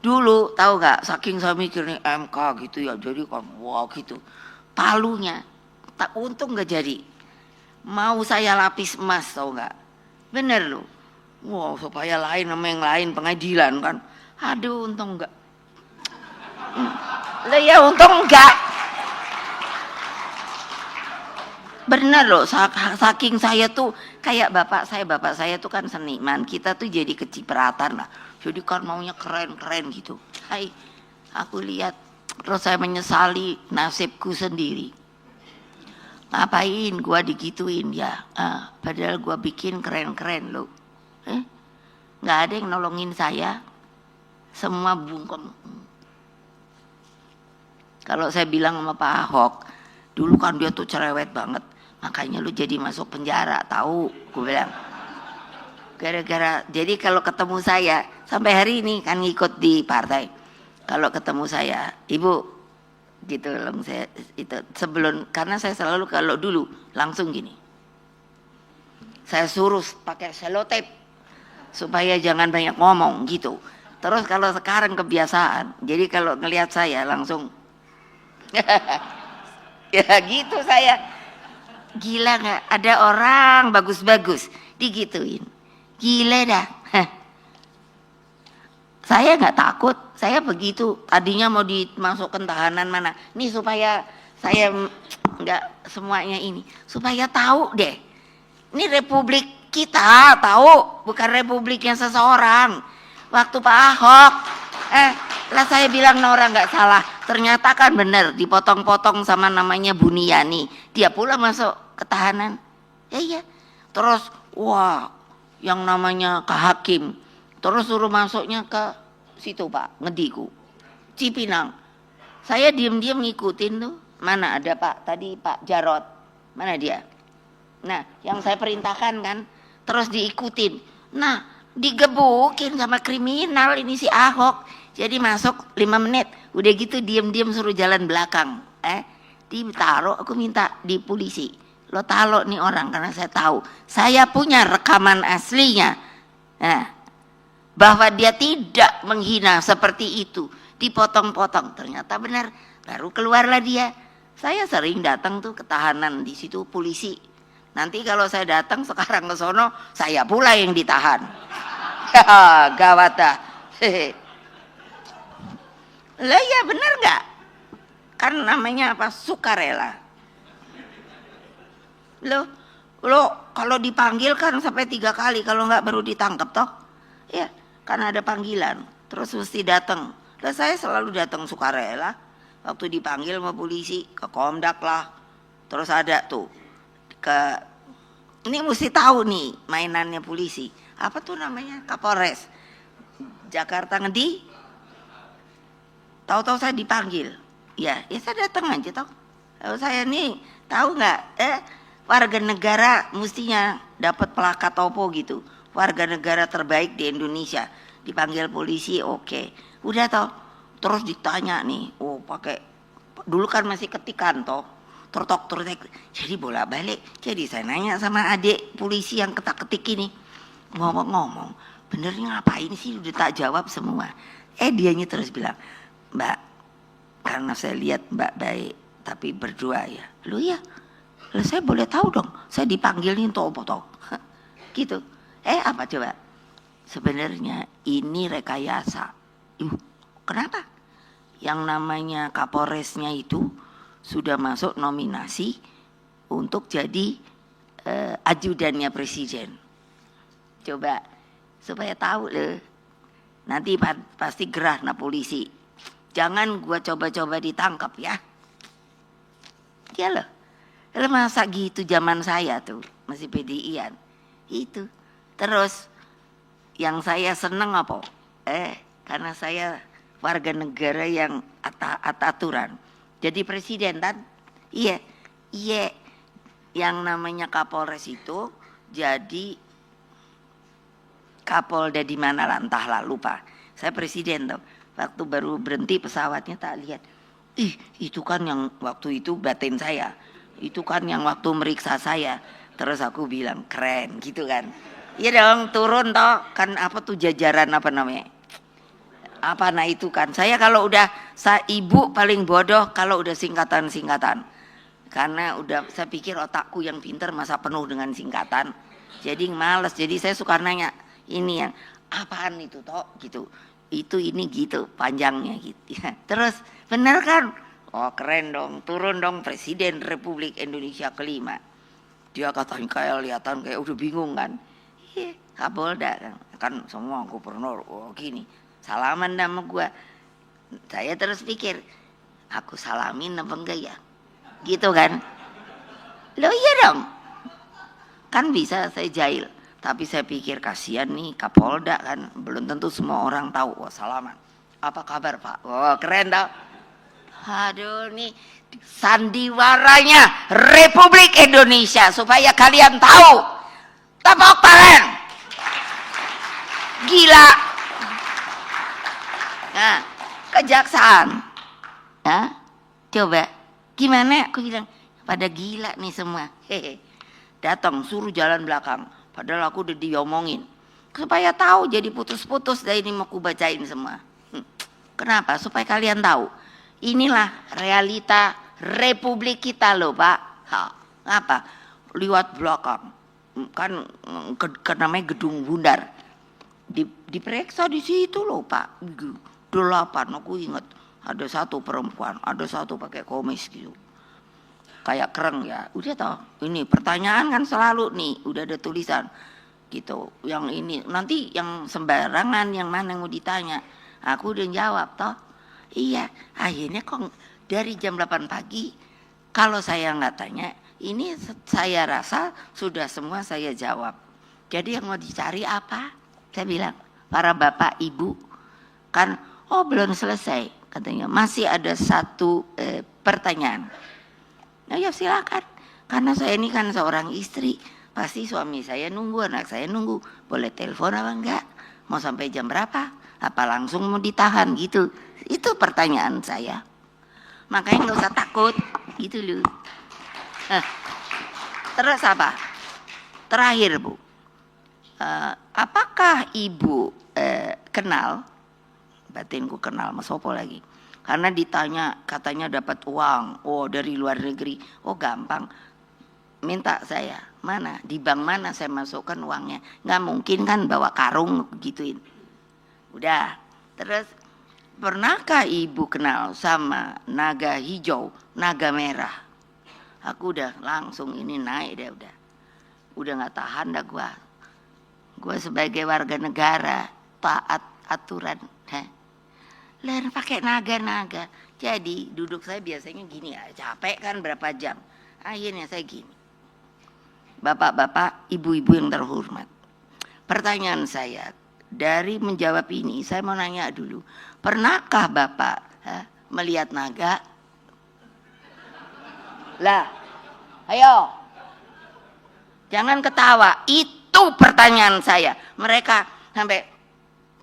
A: Dulu tahu nggak, saking saya mikirnya MK gitu ya, jadi kan wah gitu. Palunya, tak untung nggak jadi. Mau saya lapis emas tahu nggak? Bener loh. Wow, supaya lain sama yang lain pengadilan kan. Aduh, untung nggak. Lah ya untung enggak. Benar loh, saking saya tuh kayak bapak saya tuh kan seniman, kita tuh jadi kecipratan lah. Jadi kan maunya keren-keren gitu. Hai, aku lihat terus saya menyesali nasibku sendiri. Ngapain gua digituin ya? Padahal gua bikin keren-keren loh. Nggak ada yang nolongin saya. Semua bungkem. Kalau saya bilang sama Pak Ahok, dulu kan dia tuh cerewet banget. Makanya lu jadi masuk penjara, tahu? Gue bilang. Gara-gara, jadi kalau ketemu saya, sampai hari ini kan ngikut di partai. Kalau ketemu saya, Ibu, gitu loh, saya itu sebelum, karena saya selalu kalau dulu langsung gini. Saya suruh pakai selotip supaya jangan banyak ngomong gitu. Terus kalau sekarang kebiasaan, jadi kalau ngelihat saya langsung ya gitu saya. Gila nggak? Ada orang bagus-bagus digituin. Gila dah. Saya nggak takut. Saya begitu. Tadinya mau dimasukkan tahanan mana? Nih supaya saya nggak semuanya ini. Supaya tahu deh. Ini republik kita tahu, bukan republiknya seseorang. Waktu Pak Ahok, lah saya bilang orang nggak salah. Ternyata kan benar dipotong-potong sama namanya Buniani. Dia pula masuk ketahanan. Iya. Terus wah, yang namanya Kak Hakim. Terus suruh masuknya ke situ Pak, Ngediku. Cipinang. Saya diam-diam ngikutin tuh. Mana ada Pak tadi Pak Jarot. Mana dia? Nah, yang saya perintahkan kan terus diikutin. Nah, digebukin sama kriminal ini si Ahok. Jadi masuk 5 menit, udah gitu diam-diam suruh jalan belakang. Ditaruh, aku minta di polisi. Lo taruh nih orang karena saya tahu. Saya punya rekaman aslinya. Bahwa dia tidak menghina seperti itu. Dipotong-potong, ternyata benar. Baru keluarlah dia. Saya sering datang tuh ke tahanan di situ polisi. Nanti kalau saya datang sekarang ke sono, saya pula yang ditahan. Gawat dah. Lah ya benar nggak? Kan namanya apa? Sukarela. Lo kalau dipanggil kan sampai 3 kali, kalau nggak baru ditangkap toh. Ya, karena ada panggilan. Terus mesti datang. Lah saya selalu datang sukarela. Waktu dipanggil sama polisi ke Komdak lah, terus ada tuh ini mesti tahu nih mainannya polisi, apa tuh namanya, Kapolres Jakarta Ngedi, tahu-tahu saya dipanggil, ya saya datang aja toh. Lalu saya nih tahu nggak, warga negara mestinya dapat pelakat topo gitu, warga negara terbaik di Indonesia, dipanggil polisi, oke. Udah toh. Terus ditanya nih, pakai dulu kan masih ketikan toh, tertok. Jadi bolak-balik. Jadi saya nanya sama adik polisi yang ketak-ketik ini, ngomong-ngomong, benernya ngapain sih? Udah tak jawab semua. Dianya terus bilang, Mbak, karena saya lihat Mbak baik, tapi berdua ya. Lu ya, saya boleh tahu dong, saya dipanggilin toh apa toh? Gitu. Apa coba? Sebenarnya ini rekayasa. Kenapa? Yang namanya Kapolresnya itu sudah masuk nominasi untuk jadi ajudannya presiden. Coba supaya tahu loh. Nanti pasti gerah na polisi. Jangan gua coba-coba ditangkap ya. Ya loh. Masa gitu zaman saya tuh masih PDI-an. Itu. Terus yang saya seneng apa? Karena saya warga negara yang aturan. Jadi presiden kan? Iya. Yang namanya Kapolres itu jadi Kapolda di mana lah, entahlah, lupa. Saya presiden tuh. Waktu baru berhenti pesawatnya tak lihat. Itu kan yang waktu itu batin saya. Itu kan yang waktu meriksa saya. Terus aku bilang keren gitu kan. Iya dong, turun toh. Kan apa tuh jajaran apa namanya? Itu kan saya kalau udah ibu paling bodoh kalau udah singkatan-singkatan, karena udah saya pikir otakku yang pinter masa penuh dengan singkatan, jadi males. Jadi saya suka nanya ini yang apaan itu toh gitu, itu ini gitu panjangnya gitu ya. Terus bener kan, keren dong, turun dong Presiden Republik Indonesia kelima. Dia katanya kayak kelihatan kayak udah bingung kan. Kapolda kan semua gubernur gini salaman sama gua. Saya terus pikir, aku salamin apa enggak ya? Gitu kan. Loh iya dong. Kan bisa saya jahil. Tapi saya pikir kasihan nih Kapolda kan. Belum tentu semua orang tahu. Salaman. Apa kabar Pak? Keren tau. Aduh nih sandiwaranya Republik Indonesia. Supaya kalian tahu. Tepuk tangan. Gila. Nah, kejaksaan, coba gimana? Aku bilang pada gila nih semua. Datang suruh jalan belakang, padahal aku udah diomongin supaya tahu. Jadi putus-putus dari ini mau ku bacain semua. Kenapa? Supaya kalian tahu. Inilah realita Republik kita loh Pak. Apa? Liwat belakang, kan namanya Gedung Bundar. Diperiksa di situ loh Pak. 8 aku ingat, ada 1 perempuan, ada 1 pakai komis gitu, kayak kereng ya. Udah toh, ini pertanyaan kan selalu nih, udah ada tulisan gitu. Yang ini nanti yang sembarangan, yang mana yang mau ditanya, aku udah jawab toh. Iya, akhirnya kok dari jam 8 pagi kalau saya nggak tanya, ini saya rasa sudah semua saya jawab. Jadi yang mau dicari apa? Saya bilang, para bapak ibu kan, belum selesai katanya, masih ada 1 pertanyaan. Nah ya silakan, karena saya ini kan seorang istri, pasti suami saya nunggu, anak saya nunggu, boleh telepon apa enggak, mau sampai jam berapa, Apa langsung mau ditahan gitu? Itu pertanyaan saya. Makanya nggak usah takut, gitu loh. Terus apa? Terakhir Bu, apakah Ibu kenal? Batinku kenal Mas Sopo lagi. Karena ditanya katanya dapat uang, oh dari luar negeri, oh gampang. Minta saya, mana di bank mana saya masukkan uangnya? Nggak mungkin kan bawa karung gituin. Udah, terus pernahkah Ibu kenal sama naga hijau, naga merah? Aku udah langsung ini naik deh udah nggak tahan dah gua sebagai warga negara taat aturan. Lain pakai naga-naga. Jadi duduk saya biasanya gini ya, capek kan berapa jam. Akhirnya saya gini. Bapak-bapak, ibu-ibu yang terhormat. Pertanyaan saya, dari menjawab ini saya mau nanya dulu. Pernahkah Bapak melihat naga? Lah, ayo. Jangan ketawa. Itu pertanyaan saya. Mereka sampai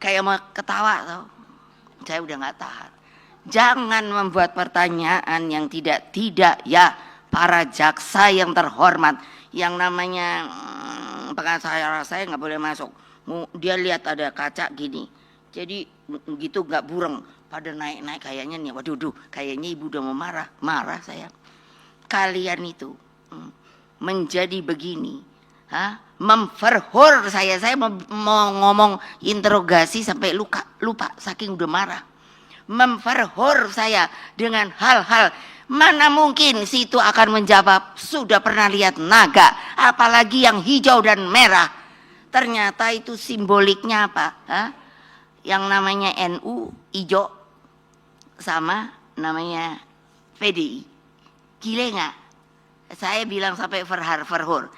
A: kayak mau ketawa tau. Saya udah nggak tahan. Jangan membuat pertanyaan yang tidak ya para jaksa yang terhormat, yang namanya pengacara saya nggak boleh masuk. Dia lihat ada kaca gini, jadi gitu nggak bureng, pada naik kayaknya nih. Waduh, kayaknya ibu udah mau marah saya. Kalian itu menjadi begini, memverhor saya mau ngomong interogasi sampai lupa saking udah marah. Memverhor saya dengan hal-hal mana mungkin situ akan menjawab sudah pernah lihat naga, apalagi yang hijau dan merah. Ternyata itu simboliknya apa? Yang namanya NU hijau sama namanya PDI. Gile nggak? Saya bilang sampai verhor.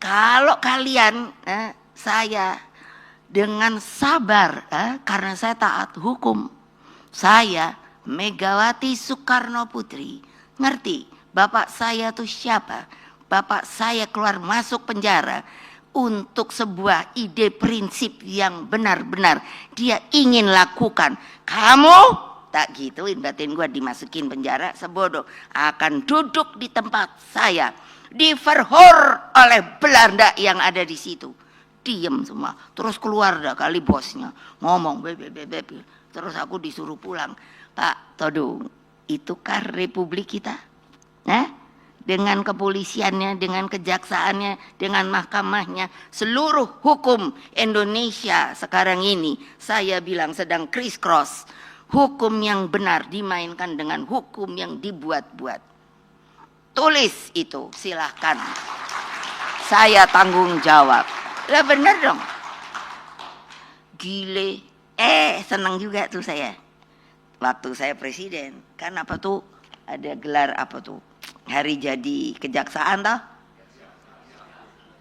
A: Kalau kalian saya dengan sabar karena saya taat hukum, saya Megawati Soekarno Putri ngerti bapak saya tuh siapa. Bapak saya keluar masuk penjara untuk sebuah ide prinsip yang benar-benar dia ingin lakukan. Kamu tak gituin, batin gua dimasukin penjara sebodoh, akan duduk di tempat saya, diverhor oleh Belanda yang ada di situ. Diem semua, terus keluar dah kali bosnya ngomong terus aku disuruh pulang. Pak Todung, itu kan republik kita, dengan kepolisiannya, dengan kejaksaannya, dengan mahkamahnya, seluruh hukum Indonesia sekarang ini saya bilang sedang criss cross. Hukum yang benar dimainkan dengan hukum yang dibuat-buat. Tulis itu, silahkan. Saya tanggung jawab. Lah bener dong. Gile. Senang juga tuh saya. Waktu saya presiden, kan apa tuh ada gelar apa tuh? Hari jadi kejaksaan toh?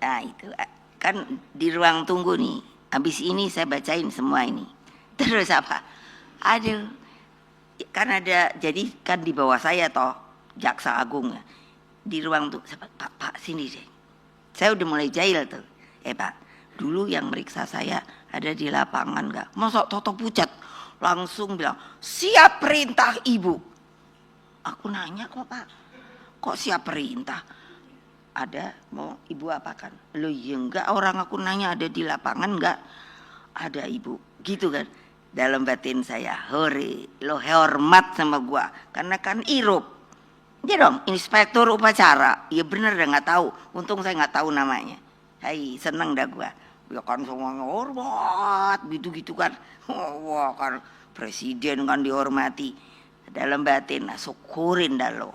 A: Nah itu kan di ruang tunggu nih. Habis ini saya bacain semua ini. Terus apa? Aduh, kan ada, jadi kan di bawah saya toh jaksa agung ya. Di ruang tuh, Pak sini deh. Saya udah mulai jahil tuh. Pak, dulu yang meriksa saya ada di lapangan nggak? Masa toto pucat langsung bilang siap perintah ibu. Aku nanya kok Pak, kok siap perintah? Ada, mau ibu apakan? Loh ya enggak, orang aku nanya ada di lapangan enggak? Ada ibu, gitu kan. Dalam batin saya, hore, lo hormat sama gua karena kan irup. Dia dong inspektur upacara. Ya bener dah nggak tahu. Untung saya nggak tahu namanya. Hai, seneng dah gua. Ya kan semuanya hormat, gitu-gitu kan. Wah kan presiden kan dihormati. Dalam batin, syukurin dah lo.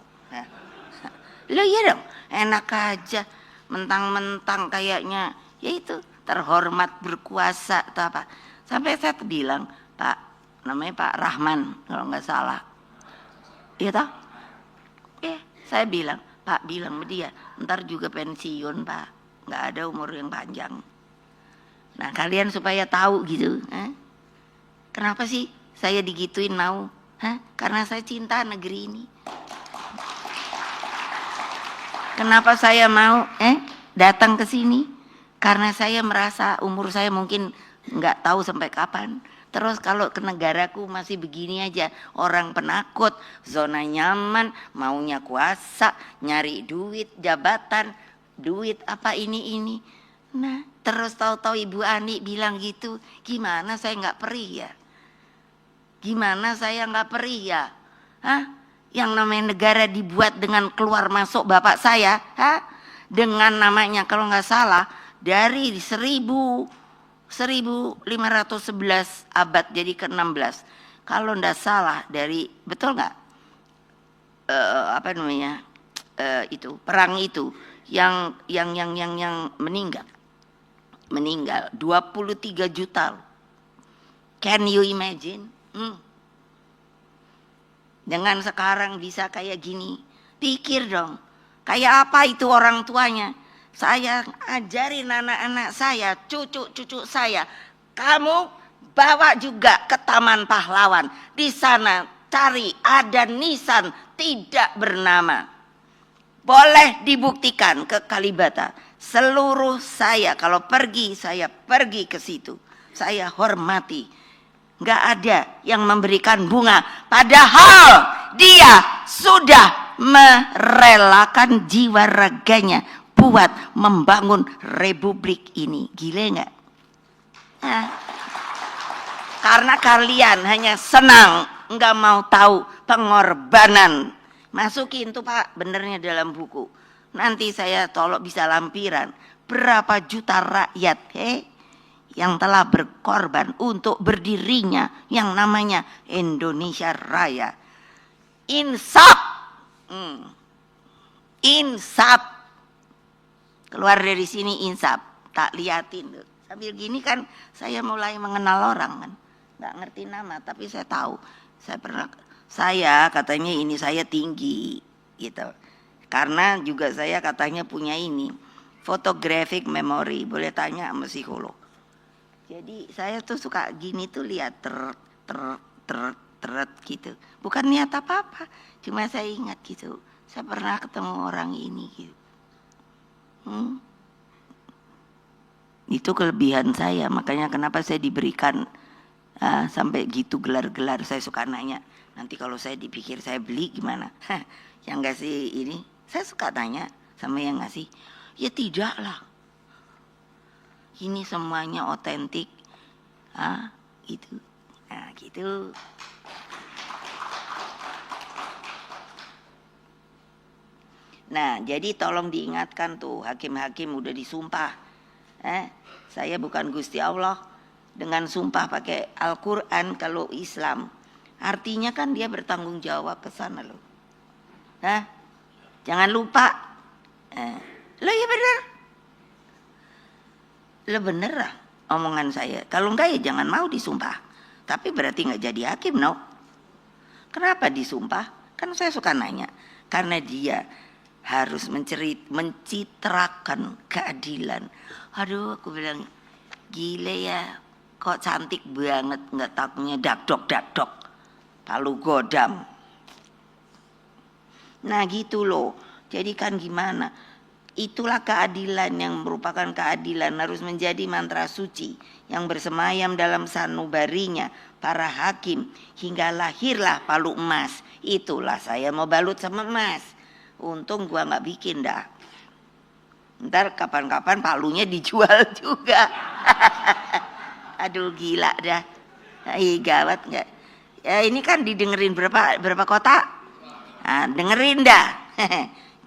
A: Lo iya dong, enak aja. Mentang-mentang kayaknya, ya itu terhormat berkuasa atau apa. Sampai saya bilang, Pak, namanya Pak Rahman kalau nggak salah. Iya toh? Saya bilang, Pak bilang sama dia, ntar juga pensiun Pak, nggak ada umur yang panjang. Nah kalian supaya tahu gitu, kenapa sih saya digituin mau? Karena saya cinta negeri ini. Kenapa saya mau datang ke sini? Karena saya merasa umur saya mungkin nggak tahu sampai kapan. Terus kalau ke negaraku masih begini aja, orang penakut, zona nyaman, maunya kuasa, nyari duit, jabatan, duit apa ini. Nah, terus tahu-tahu Ibu Ani bilang gitu, gimana saya nggak perih ya? Gimana saya nggak perih ya? Hah? Yang namanya negara dibuat dengan keluar masuk bapak saya, hah? Dengan namanya kalau nggak salah dari 1511 abad jadi ke-16. Kalau nggak salah dari, betul nggak? Apa namanya? Itu perang itu yang meninggal 23 juta. Can you imagine? Dengan sekarang bisa kayak gini, pikir dong, kayak apa itu orang tuanya. Saya ajarin anak-anak saya, cucu-cucu saya, kamu bawa juga ke Taman Pahlawan. Di sana cari ada nisan tidak bernama. Boleh dibuktikan ke Kalibata. Seluruh saya kalau pergi, saya pergi ke situ. Saya hormati. Nggak ada yang memberikan bunga. Padahal dia sudah merelakan jiwa raganya buat membangun republik ini. Gile nggak? Nah, karena kalian hanya senang, nggak mau tahu pengorbanan. Masukin tuh Pak, benernya dalam buku. Nanti saya tolong bisa lampiran. Berapa juta rakyat yang telah berkorban untuk berdirinya yang namanya Indonesia Raya. Insaf. Insaf. Keluar dari sini insaf. Tak liatin tuh. Sambil gini kan saya mulai mengenal orang kan. Nggak ngerti nama tapi saya tahu. Saya katanya ini saya tinggi gitu. Karena juga saya katanya punya ini photographic memory, boleh tanya sama psikolog. Jadi saya tuh suka gini tuh lihat teret gitu. Bukan niat apa-apa, cuma saya ingat gitu. Saya pernah ketemu orang ini gitu. Itu kelebihan saya, makanya kenapa saya diberikan sampai gitu gelar-gelar. Saya suka nanya, nanti kalau saya dipikir saya beli gimana? Yang ngasih ini, saya suka tanya sama yang ngasih, ya tidaklah. Ini semuanya otentik. Gitu. Nah, gitu. Nah, jadi tolong diingatkan tuh, hakim-hakim udah disumpah. Saya bukan Gusti Allah. Dengan sumpah pakai Al-Quran kalau Islam. Artinya kan dia bertanggung jawab ke sana loh. Jangan lupa. Lo ya bener. Lo bener lah omongan saya. Kalau enggak ya jangan mau disumpah. Tapi berarti nggak jadi hakim, no. Kenapa disumpah? Kan saya suka nanya. Karena dia harus mencitrakan keadilan. Aduh, aku bilang gile ya. Kok cantik banget, nggak takutnya dakdok. Palu godam. Nah gitu loh. Jadi kan gimana? Itulah keadilan yang merupakan keadilan harus menjadi mantra suci yang bersemayam dalam sanubarinya para hakim hingga lahirlah palu emas. Itulah saya mau balut sama emas. Untung gua nggak bikin dah. Ntar kapan-kapan palunya dijual juga. Aduh gila dah. Gawat nggak? Ya ini kan didengerin berapa kota? Dengerin dah.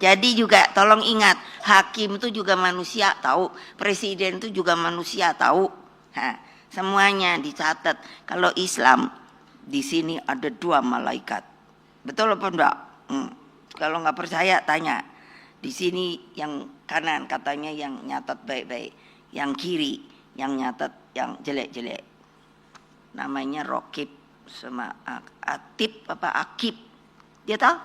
A: Jadi juga tolong ingat, hakim itu juga manusia tahu, presiden itu juga manusia tahu. Semuanya dicatat. Kalau Islam di sini ada 2 malaikat. Betul apa enggak? Kalau nggak percaya tanya. Di sini yang kanan katanya yang nyatat baik-baik, yang kiri yang nyatat yang jelek-jelek. Namanya Rokib sama Atib apa Akib. Dia tahu?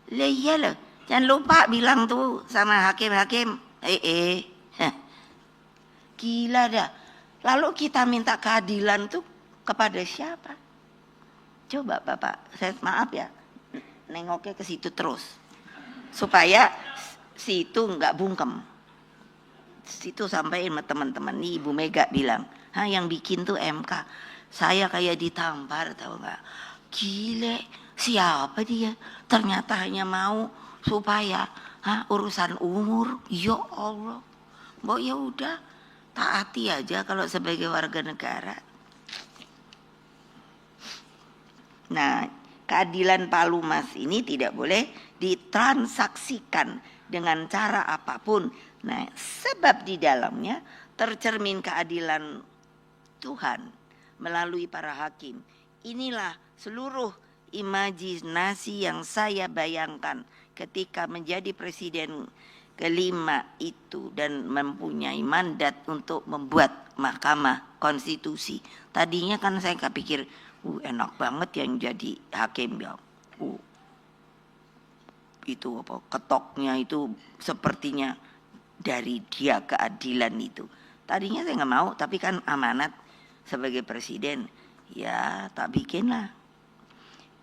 A: Lah iyalah. Jangan lupa bilang tuh sama hakim-hakim. Gila dah. Lalu kita minta keadilan tuh kepada siapa? Coba Bapak, saya maaf ya. Nengoknya ke situ terus. Supaya situ enggak bungkem. situ sampai sama teman-teman nih, Ibu Mega bilang, yang bikin tuh MK. Saya kayak ditampar, tahu nggak? Gile, siapa dia? Ternyata hanya mau supaya urusan umur. Ya Allah, Mbok ya udah taati aja kalau sebagai warga negara. Nah, keadilan Pak Lumas ini tidak boleh ditransaksikan dengan cara apapun. Nah, sebab di dalamnya tercermin keadilan Tuhan melalui para hakim. Inilah seluruh imajinasi yang saya bayangkan ketika menjadi presiden kelima itu dan mempunyai mandat untuk membuat Mahkamah Konstitusi. Tadinya kan saya pikir, enak banget yang jadi hakim ya. Itu apa? Ketoknya itu sepertinya dari dia keadilan itu. Tadinya saya nggak mau, tapi kan amanat sebagai presiden, ya tak bikinlah.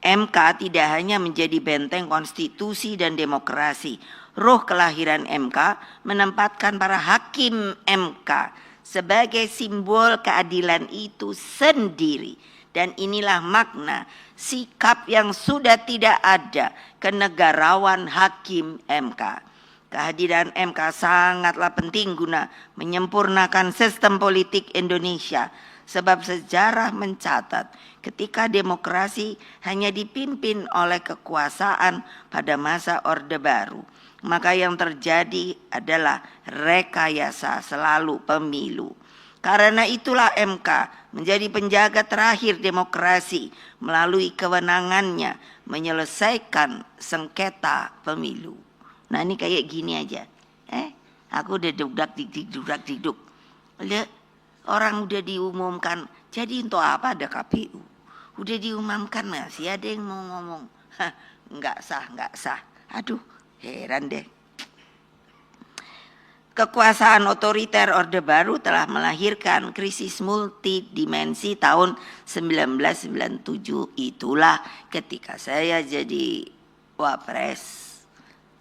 A: MK tidak hanya menjadi benteng konstitusi dan demokrasi. Roh kelahiran MK menempatkan para hakim MK sebagai simbol keadilan itu sendiri. Dan inilah makna sikap yang sudah tidak ada kenegarawan hakim MK. Kehadiran MK sangatlah penting guna menyempurnakan sistem politik Indonesia. Sebab sejarah mencatat ketika demokrasi hanya dipimpin oleh kekuasaan pada masa Orde Baru, maka yang terjadi adalah rekayasa selalu pemilu. Karena itulah MK menjadi penjaga terakhir demokrasi melalui kewenangannya menyelesaikan sengketa pemilu. Nah ini kayak gini aja. Aku udah dudak diduk. Lihat, orang udah diumumkan. Jadi untuk apa ada KPU? Udah diumumkan masih ada yang mau ngomong. Enggak sah. Aduh, heran deh. Kekuasaan otoriter Orde Baru telah melahirkan krisis multidimensi tahun 1997. Itulah ketika saya jadi wapres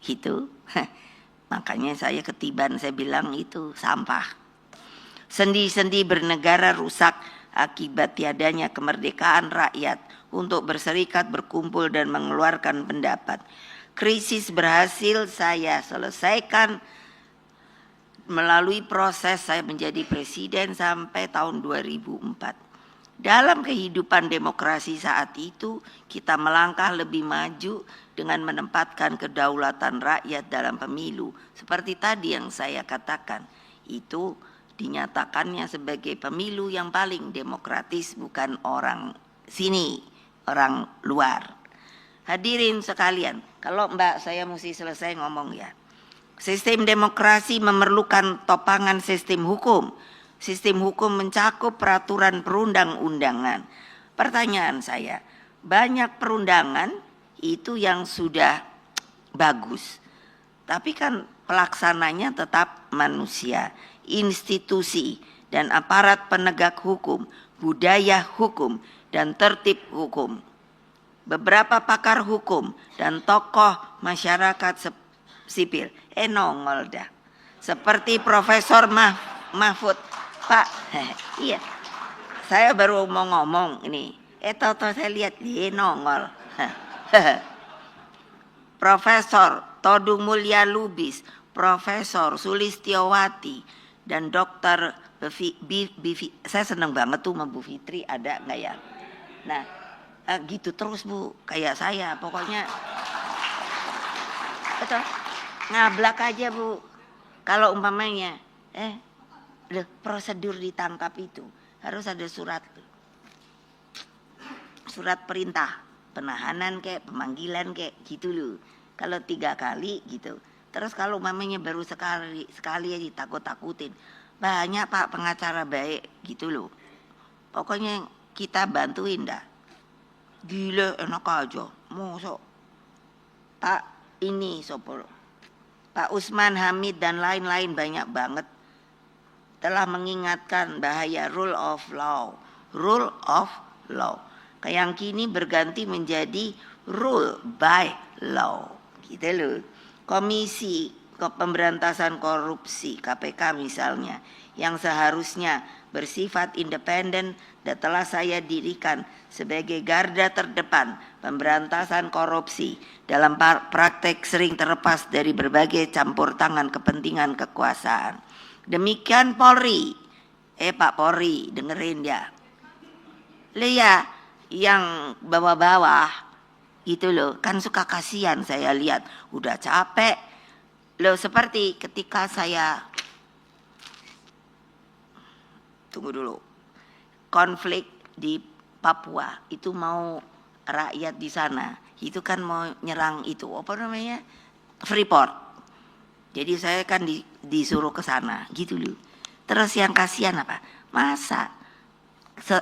A: itu. Makanya saya ketiban, saya bilang itu sampah. Sendi-sendi bernegara rusak akibat tiadanya kemerdekaan rakyat untuk berserikat, berkumpul dan mengeluarkan pendapat. Krisis berhasil saya selesaikan melalui proses saya menjadi presiden sampai tahun 2004. Dalam kehidupan demokrasi saat itu, kita melangkah lebih maju dengan menempatkan kedaulatan rakyat dalam pemilu. Seperti tadi yang saya katakan, itu dinyatakannya sebagai pemilu yang paling demokratis, bukan orang sini, orang luar. Hadirin sekalian, kalau Mbak saya mesti selesai ngomong ya. Sistem demokrasi memerlukan topangan sistem hukum. Sistem hukum mencakup peraturan perundang-undangan. Pertanyaan saya, banyak perundangan itu yang sudah bagus. Tapi kan pelaksananya tetap manusia, institusi dan aparat penegak hukum, budaya hukum dan tertib hukum. Beberapa pakar hukum dan tokoh masyarakat sipil nongol dah. Seperti Profesor Mahfud. Pak, iya. Saya baru mau ngomong ini. Tahu-tahu saya lihat dia nongol. Profesor Todung Mulya Lubis, Profesor Sulistiowati dan Dr. Saya senang banget tuh sama Bu Fitri, ada nggak ya? Nah, gitu terus Bu, kayak saya pokoknya. Betul. Ngablak aja Bu. Kalau umpamanya prosedur ditangkap itu harus ada surat perintah penahanan kayak pemanggilan kayak gitu loh. Kalau 3 kali gitu. Terus kalau umpamanya baru sekali aja ditakut-takutin. Banyak Pak pengacara baik gitu loh. Pokoknya kita bantuin dah. Gila enak aja. Mosok Pak ini sopolo. Pak Usman Hamid dan lain-lain banyak banget telah mengingatkan bahaya rule of law. Yang kini berganti menjadi rule by law. Gitu loh. Komisi pemberantasan korupsi KPK misalnya, yang seharusnya bersifat independen dan telah saya dirikan sebagai garda terdepan pemberantasan korupsi dalam praktek sering terlepas dari berbagai campur tangan kepentingan kekuasaan. Demikian Polri. Pak Polri, dengerin ya. Lihat yang bawah-bawah gitu loh, kan suka kasihan saya lihat, udah capek loh. Seperti ketika saya tunggu dulu, konflik di Papua itu, mau rakyat di sana itu kan mau nyerang itu apa namanya, Freeport. Jadi saya kan disuruh ke sana gitu loh. Terus yang kasihan apa? Masa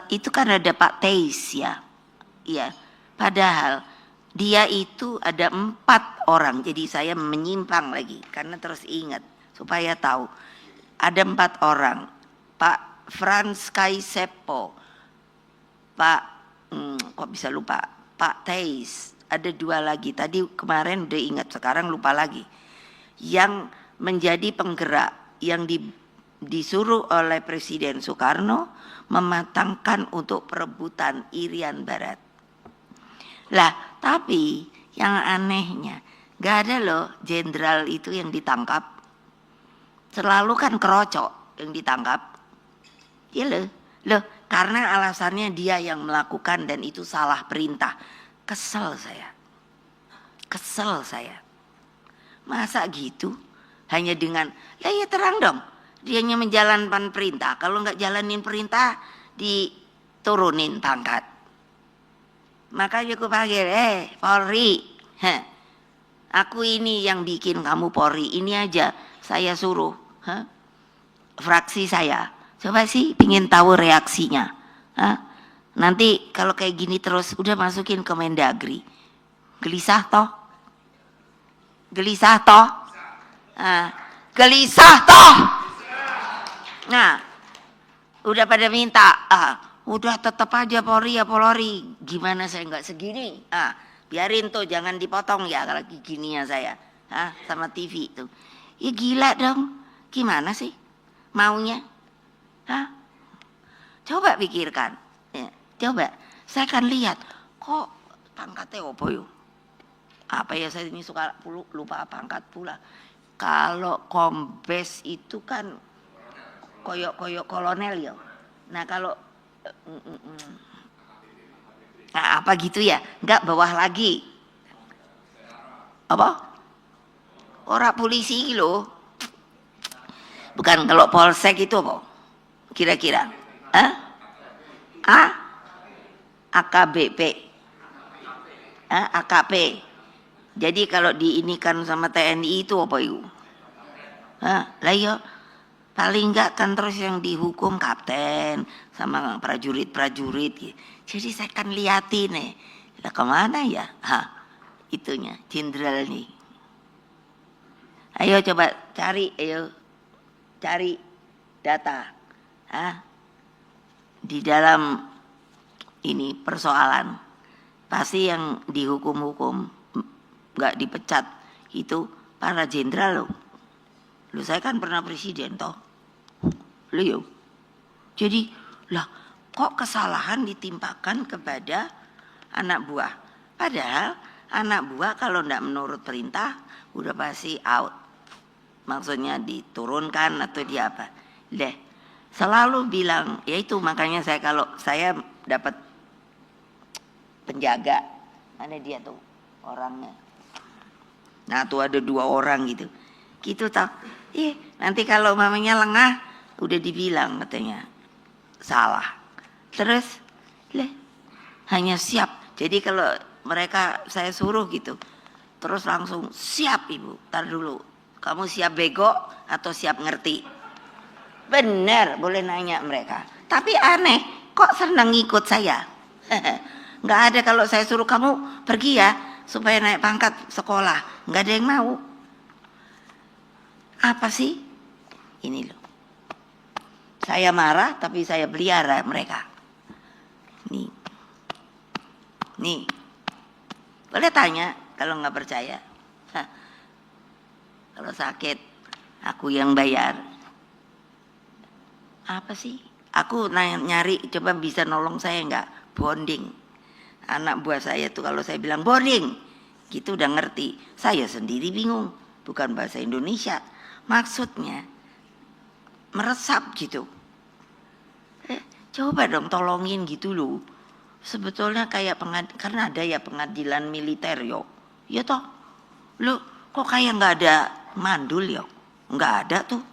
A: itu kan ada Pak Teis ya, iya. Padahal dia itu ada 4 orang. Jadi saya menyimpang lagi karena terus ingat supaya tahu. Ada 4 orang. Pak Frans Kaisepo, Pak kok bisa lupa, Pak Teis, ada 2 lagi. Tadi kemarin udah ingat, sekarang lupa lagi. Yang menjadi penggerak yang disuruh oleh Presiden Soekarno mematangkan untuk perebutan Irian Barat. Lah, tapi yang anehnya gak ada loh jenderal itu yang ditangkap. Selalu kan kerocok yang ditangkap. Iya loh, karena alasannya dia yang melakukan dan itu salah perintah. Kesel saya. Masa gitu? Hanya dengan, ya terang dong, dianya menjalankan perintah. Kalau nggak jalanin perintah, diturunin pangkat. Makanya aku panggil, Polri, aku ini yang bikin kamu Polri, ini aja saya suruh, fraksi saya. Coba sih pingin tahu reaksinya. Nanti kalau kayak gini terus udah masukin ke Mendagri. Gelisah toh? Gelisah toh? Nah, udah pada minta, udah tetap aja Polri ya Polri. Gimana saya nggak segini? Biarin tuh, jangan dipotong ya kalau gini ya saya. Sama TV tuh. Ya gila dong. Gimana sih maunya? Coba pikirkan. Ya, coba. Saya akan lihat. Kok pangkatnya apa yuk? Apa ya, saya ini suka lupa pangkat pula. Kalau kombes itu kan koyok kolonel ya. Nah kalau apa gitu ya? Enggak, bawah lagi. Apa? Orang polisi loh. Bukan, kalau polsek itu apa? Kira-kira? AKBP. AKP. Jadi kalau diinikan sama TNI itu apa itu? Lah ya, paling enggak kan terus yang dihukum kapten sama prajurit. Jadi saya kan liatin nih, lah kemana ya? Itunya jenderal nih. Ayo coba cari data. Di dalam ini persoalan, pasti yang dihukum nggak dipecat itu para jenderal loh. Saya kan pernah presiden toh. Loh. Jadi lah kok kesalahan ditimpakan kepada anak buah? Padahal anak buah kalau enggak menurut perintah udah pasti out. Maksudnya diturunkan atau di apa. Selalu bilang, ya itu makanya saya kalau saya dapat penjaga, mana dia tuh orangnya. Nah tuh ada 2 orang gitu. Gitu toh. Nanti kalau mamanya lengah udah dibilang katanya salah. Terus hanya siap. Jadi kalau mereka saya suruh gitu, terus langsung siap ibu. Tar dulu, kamu siap bego atau siap ngerti? Bener, boleh nanya mereka. Tapi aneh, kok senang ngikut saya? Nggak ada kalau saya suruh kamu pergi ya supaya naik pangkat sekolah, nggak ada yang mau. Apa sih? Ini loh. Saya marah tapi saya pelihara mereka. Nih. Boleh tanya kalau nggak percaya. Kalau sakit, aku yang bayar. Apa sih? Aku nyari, coba bisa nolong saya enggak? Bonding. Anak buah saya tuh kalau saya bilang bonding, gitu udah ngerti. Saya sendiri bingung, bukan bahasa Indonesia. Maksudnya meresap gitu. Coba dong tolongin gitu loh. Sebetulnya kayak karena ada ya pengadilan militer yo. Ya toh. Lu kok kayak nggak ada mandul yo? Nggak ada tuh.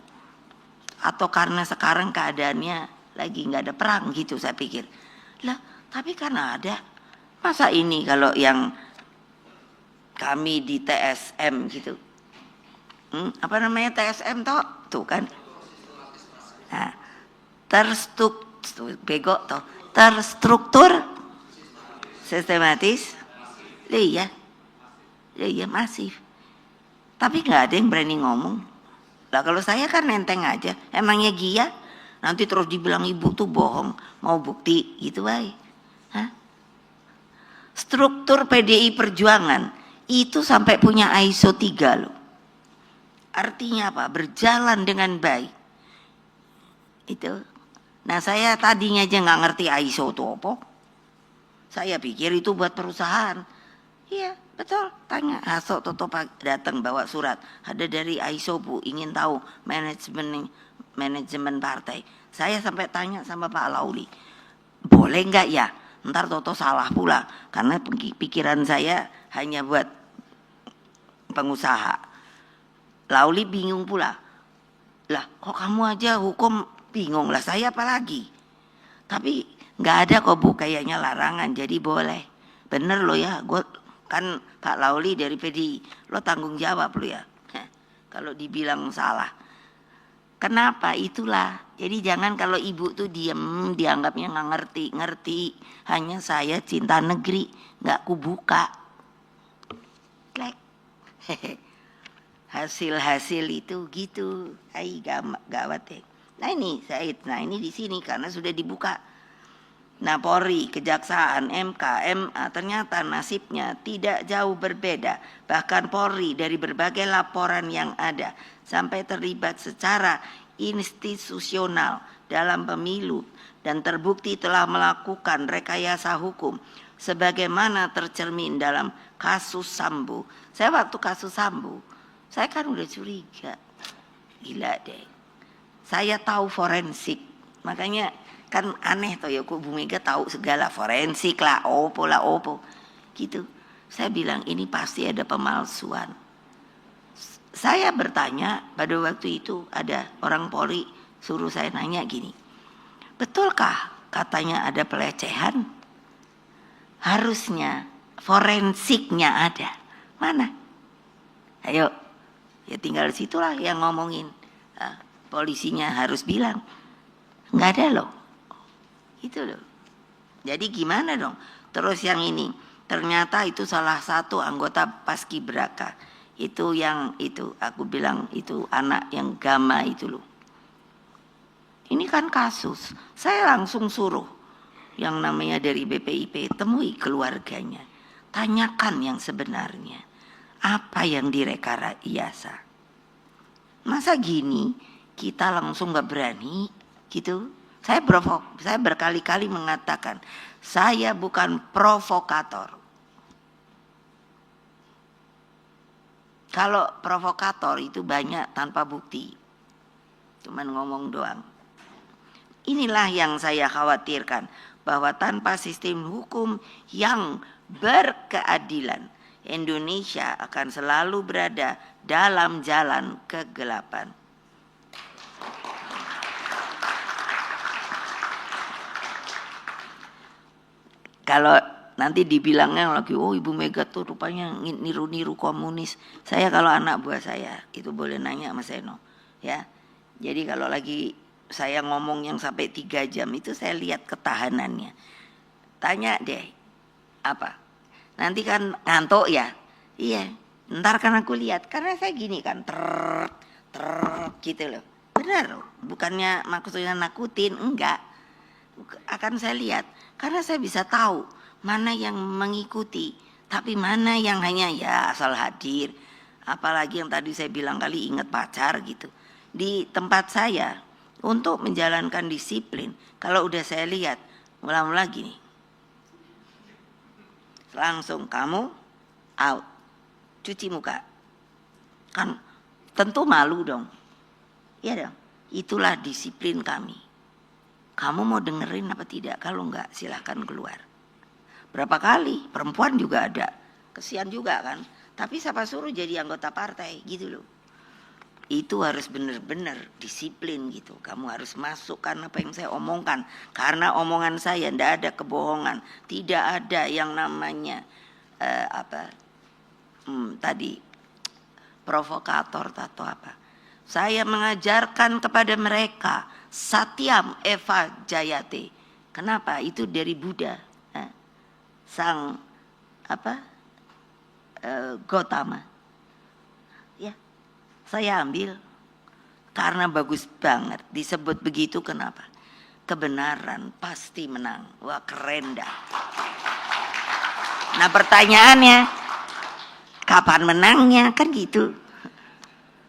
A: Atau karena sekarang keadaannya lagi nggak ada perang gitu saya pikir. Lah, tapi karena ada. Masa ini kalau yang kami di TSM gitu. Apa namanya TSM toh? Tuh kan. Nah, bego toh. Terstruktur sistematis. Iya. Iya masif. Tapi nggak ada yang berani ngomong. Lah kalau saya kan nenteng aja. Emangnya Gia? Nanti terus dibilang ibu tuh bohong. Mau bukti gitu baik. Hah? Struktur PDI Perjuangan itu sampai punya ISO 3 loh. Artinya apa? Berjalan dengan baik. Itu. Nah saya tadinya aja nggak ngerti ISO itu apa. Saya pikir itu buat perusahaan. Iya betul. Tanya Hasso Toto datang bawa surat. Ada dari ISO Bu, ingin tahu manajemen partai. Saya sampai tanya sama Pak Lauli. Boleh nggak ya? Ntar Toto salah pula. Karena pikiran saya hanya buat pengusaha. Lauli bingung pula. Lah kok kamu aja hukum bingung, lah saya apalagi. Tapi nggak ada kok Bu kayaknya larangan, jadi boleh. Bener lo ya, gue kan Pak Lauli dari PDI, lo tanggung jawab lo ya. Kalau dibilang salah. Kenapa? Itulah. Jadi jangan kalau ibu tuh diem, dianggapnya nggak ngerti. Hanya saya cinta negeri, nggak kubuka. Klek. Hasil-hasil itu gitu. Gawat deh. Nah ini Said, nah ini di sini karena sudah dibuka. Nah Polri, Kejaksaan, MK, MA ternyata nasibnya tidak jauh berbeda. Bahkan Polri dari berbagai laporan yang ada sampai terlibat secara institusional dalam pemilu dan terbukti telah melakukan rekayasa hukum sebagaimana tercermin dalam kasus Sambo. Saya waktu kasus Sambo, saya kan udah curiga. Gila deh. Saya tahu forensik, makanya kan aneh toh ya, kok Bu Mega tahu segala forensik lah, opo gitu. Saya bilang ini pasti ada pemalsuan. Saya bertanya pada waktu itu ada orang Polri suruh saya nanya gini, betulkah katanya ada pelecehan? Harusnya forensiknya ada, mana? Ayo, ya tinggal situlah yang ngomongin. Polisinya harus bilang nggak ada loh, itu loh. Jadi gimana dong? Terus yang ini ternyata itu salah satu anggota Paskibraka itu yang itu aku bilang itu anak yang Gama itu loh. Ini kan kasus, saya langsung suruh yang namanya dari BPIP temui keluarganya, tanyakan yang sebenarnya apa yang direkayasa. Masa gini? Kita langsung nggak berani gitu. Saya berkali-kali mengatakan saya bukan provokator. Kalau provokator itu banyak tanpa bukti, cuman ngomong doang. Inilah yang saya khawatirkan, bahwa tanpa sistem hukum yang berkeadilan, Indonesia akan selalu berada dalam jalan kegelapan. Kalau nanti dibilangnya lagi, oh Ibu Mega tuh rupanya niru-niru komunis. Saya kalau anak buah saya, itu boleh nanya Mas Eno. Ya, jadi kalau lagi saya ngomong yang sampai 3 jam itu saya lihat ketahanannya. Tanya deh, apa? Nanti kan ngantuk ya? Iya, ntar kan aku lihat. Karena saya gini kan, gitu loh. Benar, bukannya maksudnya nakutin, enggak. Akan saya lihat. Karena saya bisa tahu mana yang mengikuti, tapi mana yang hanya ya asal hadir, apalagi yang tadi saya bilang kali ingat pacar gitu. Di tempat saya untuk menjalankan disiplin, kalau udah saya lihat mula-mula gini, langsung kamu out, cuci muka, kan tentu malu dong, ya dong. Itulah disiplin kami. Kamu mau dengerin apa tidak? Kalau enggak silahkan keluar. Berapa kali perempuan juga ada, kesian juga kan. Tapi siapa suruh jadi anggota partai gitu loh. Itu harus benar-benar disiplin gitu. Kamu harus masukkan apa yang saya omongkan. Karena omongan saya tidak ada kebohongan. Tidak ada yang namanya tadi provokator atau apa. Saya mengajarkan kepada mereka Satyam Eva Jayate. Kenapa? Itu dari Buddha. Sang Gotama. Ya, saya ambil karena bagus banget disebut begitu. Kenapa? Kebenaran pasti menang. Wah, keren dah. Nah, pertanyaannya kapan menangnya? Kan gitu.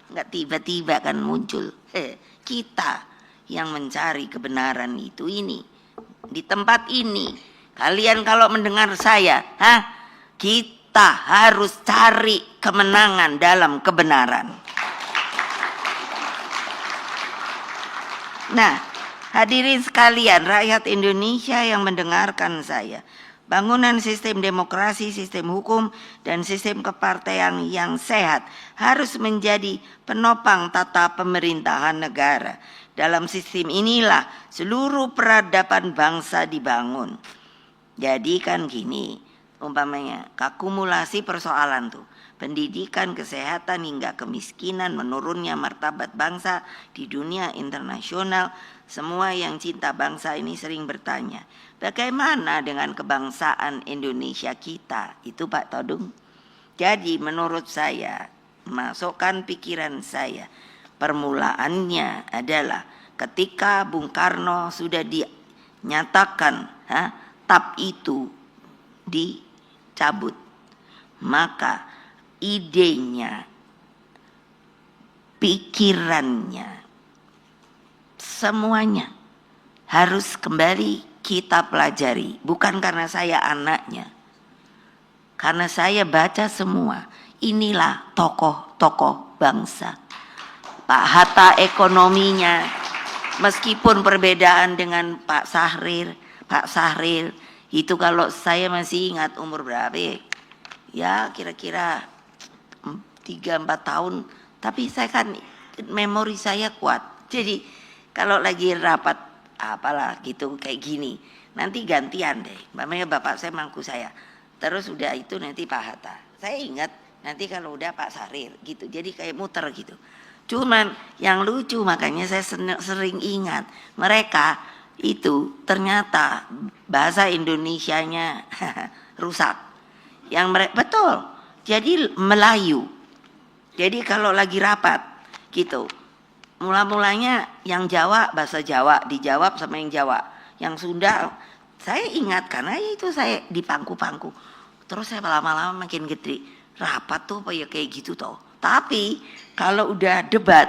A: Enggak tiba-tiba kan muncul. Kita yang mencari kebenaran itu ini di tempat ini. Kalian kalau mendengar saya, kita harus cari kemenangan dalam kebenaran. Nah, hadirin sekalian, rakyat Indonesia yang mendengarkan saya, bangunan sistem demokrasi, sistem hukum, dan sistem kepartaian yang sehat harus menjadi penopang tata pemerintahan negara. Dalam sistem inilah seluruh peradaban bangsa dibangun. Jadi kan gini, umpamanya akumulasi persoalan tuh, pendidikan, kesehatan hingga kemiskinan, menurunnya martabat bangsa di dunia internasional. Semua yang cinta bangsa ini sering bertanya, bagaimana dengan kebangsaan Indonesia kita? Itu Pak Todung. Jadi menurut saya, masukkan pikiran saya, permulaannya adalah ketika Bung Karno sudah dinyatakan TAP itu dicabut, maka idenya, pikirannya, semuanya harus kembali kita pelajari. Bukan karena saya anaknya, karena saya baca semua. Inilah tokoh-tokoh bangsa. Pak Hatta ekonominya, meskipun perbedaan dengan Pak Sahrir itu kalau saya masih ingat umur berapa ya, kira-kira 3-4 tahun, tapi saya kan memori saya kuat. Jadi kalau lagi rapat apalah gitu kayak gini, nanti gantian deh, namanya bapak saya mangku saya, terus udah itu nanti Pak Hatta, saya ingat nanti kalau udah Pak Sahrir gitu, jadi kayak muter gitu. Cuman yang lucu, makanya saya sering ingat, mereka itu ternyata bahasa Indonesianya rusak. Yang mereka betul, jadi Melayu. Jadi kalau lagi rapat gitu, mula-mulanya yang Jawa bahasa Jawa dijawab sama yang Jawa, yang Sunda saya ingat karena itu saya di pangku-pangku. Terus saya lama-lama makin gede, rapat tuh kayak gitu toh. Tapi kalau udah debat,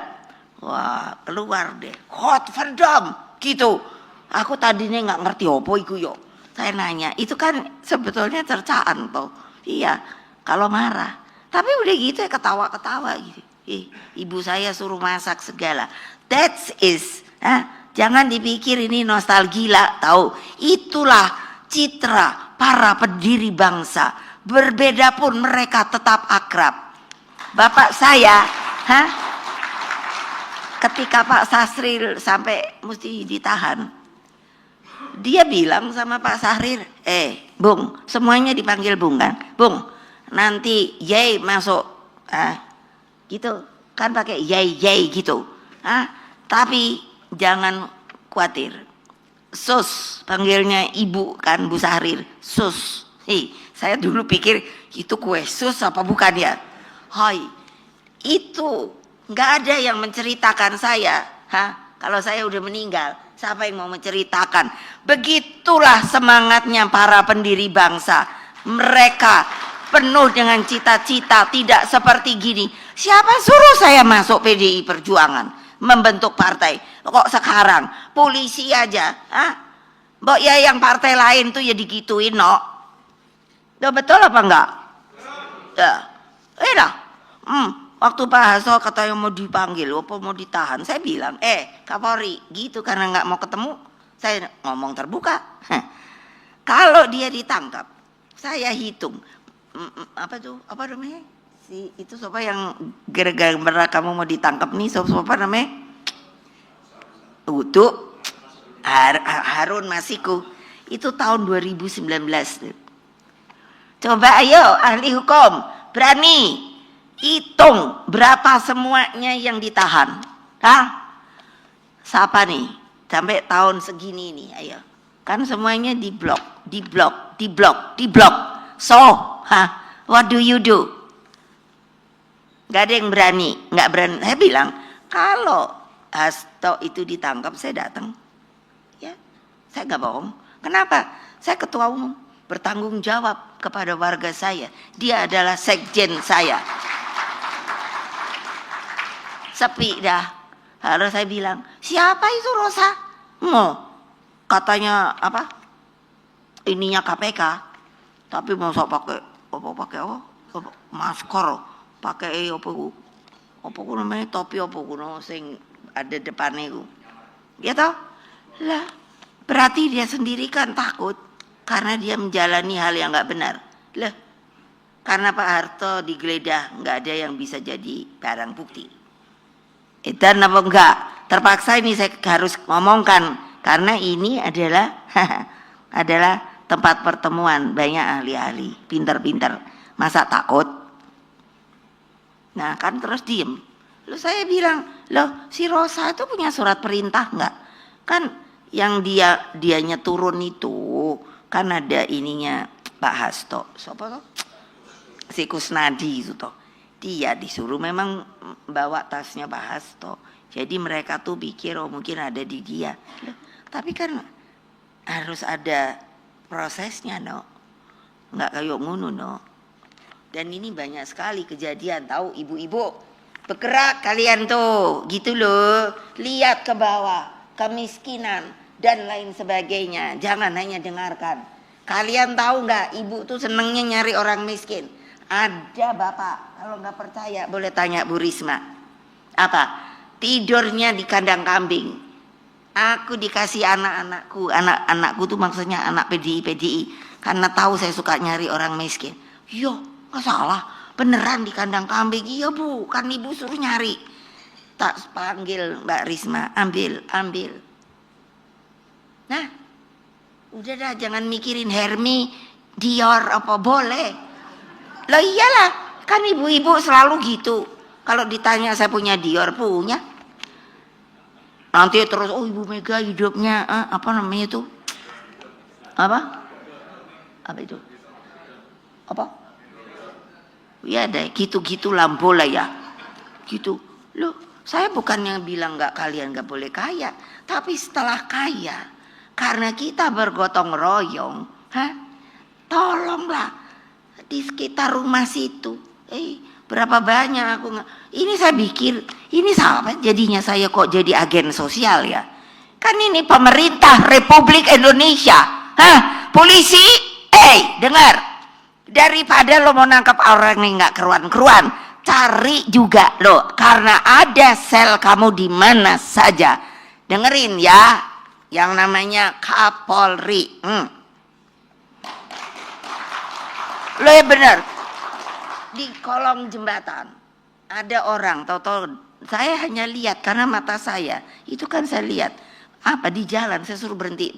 A: wah keluar deh, hot verdam gitu. Aku tadinya nggak ngerti apa iku yo. Saya nanya, itu kan sebetulnya cercaan toh. Iya, kalau marah. Tapi udah gitu ya ketawa-ketawa gitu. Ibu saya suruh masak segala. That is, jangan dipikir ini nostalgia, tahu. Itulah citra para pendiri bangsa. Berbeda pun mereka tetap akrab. Bapak saya, ketika Pak Sahrir sampai mesti ditahan, dia bilang sama Pak Sahrir, Bung, semuanya dipanggil Bung kan, Bung, nanti Yai masuk, gitu, kan pakai Yai gitu, tapi jangan khawatir, Sus, panggilnya Ibu kan, Bu Sahrir, Sus, saya dulu pikir itu kue sus apa bukan ya, itu nggak ada yang menceritakan saya, kalau saya udah meninggal. Siapa yang mau menceritakan? Begitulah semangatnya para pendiri bangsa. Mereka penuh dengan cita-cita, tidak seperti gini. Siapa suruh saya masuk PDI Perjuangan, membentuk partai? Kok sekarang polisi aja, mbok ya yang partai lain tuh ya digituin, no? Betul apa enggak? Ya, dah. Waktu Pak Hasto katanya mau dipanggil, apa mau ditahan, saya bilang, Kapolri, gitu karena nggak mau ketemu, saya ngomong terbuka. Kalau dia ditangkap, saya hitung, apa tuh, apa namanya? Si itu siapa yang gara-gara kamu mau ditangkap nih, siapa namanya? Tuh, Harun Masiku, itu tahun 2019. Coba ayo ahli hukum, berani hitung berapa semuanya yang ditahan. Siapa nih? Sampai tahun segini nih, ayo. Kan semuanya diblok. So, what do you do? Gak ada yang berani, nggak berani. Saya bilang, kalau Hasto itu ditangkap, saya datang. Ya, saya nggak bohong. Kenapa? Saya ketua umum, bertanggung jawab kepada warga saya. Dia adalah sekjen saya. Sepi dah. Lalu saya bilang, siapa itu Rosa? Katanya apa? Ininya KPK. Tapi mau pakai masker, pakai apa namanya, topi apa kuno sing ada depannya ku. Ya toh? Lah, berarti dia sendiri kan takut karena dia menjalani hal yang nggak benar. Lah, karena Pak Harto digeledah, nggak ada yang bisa jadi barang bukti. Dan apa enggak? Terpaksa ini saya harus ngomongkan karena ini adalah adalah tempat pertemuan banyak ahli-ahli, pinter-pinter. Masa takut? Nah kan terus diem. Loh saya bilang, loh si Rosa itu punya surat perintah enggak? Kan yang dianya turun itu kan ada ininya Pak Hasto. Siapa tuh? Si Kusnadi itu toh. Dia disuruh memang bawa tasnya Pak Hasto. Jadi mereka tuh pikir mungkin ada di dia. Loh, tapi kan harus ada prosesnya, no. Nggak kayak ngono, no. Dan ini banyak sekali kejadian, tahu ibu-ibu. Bergerak kalian tuh, gitu loh. Lihat ke bawah, kemiskinan dan lain sebagainya. Jangan hanya dengarkan. Kalian tahu nggak, ibu tuh senengnya nyari orang miskin. Ada bapak, kalau nggak percaya boleh tanya Bu Risma. Apa? Tidurnya di kandang kambing. Aku dikasih anak-anakku tuh maksudnya anak PDI, karena tahu saya suka nyari orang miskin. Yo, nggak salah, beneran di kandang kambing. Iya Bu, kan ibu suruh nyari. Tak panggil Mbak Risma, ambil. Nah, udah dah, jangan mikirin Hermi, Dior apa boleh. Lah iyalah, kan ibu-ibu selalu gitu. Kalau ditanya saya punya Dior, punya. Nanti terus, oh Ibu Mega hidupnya apa namanya itu? Apa itu? Apa? Ya deh, gitu-gitu lambola ya. Gitu. Loh, saya bukannya bilang kalian nggak boleh kaya, tapi setelah kaya, karena kita bergotong royong, tolonglah di sekitar rumah situ. Berapa banyak aku ini saya pikir ini sahabat jadinya saya kok jadi agen sosial ya. Kan ini pemerintah Republik Indonesia. Polisi, dengar. Daripada lo mau nangkap orang yang nggak keruan-keruan, cari juga lo, karena ada sel kamu di mana saja. Dengerin ya, yang namanya Kapolri. Lo ya bener. Di kolong jembatan ada orang, tahu-tahu saya hanya lihat karena mata saya itu kan saya lihat apa di jalan, saya suruh berhenti.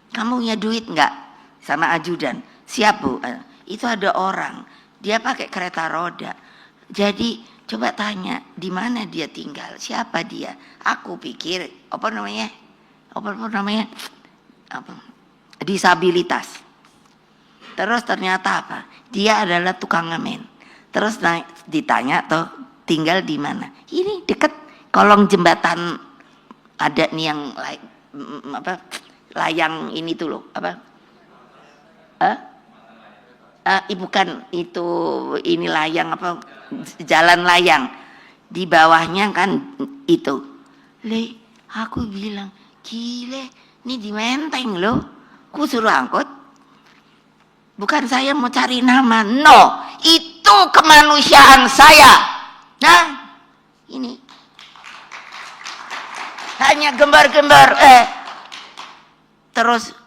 A: Kamu punya duit nggak? Sama ajudan. Siap Bu. Itu ada orang, dia pakai kereta roda. Jadi coba tanya di mana dia tinggal, siapa dia. Aku pikir apa namanya disabilitas. Terus ternyata apa? Dia adalah tukang ngamen. Terus ditanya tuh tinggal di mana? Ini deket kolong jembatan ada nih yang layang ini tuh loh, apa? bukan itu, ini layang apa, jalan layang. Di bawahnya kan itu. Aku bilang, gile, ini di Menteng loh. Ku suruh angkut. Bukan saya mau cari nama, no, itu kemanusiaan saya. Nah, ini hanya gembar-gembar, terus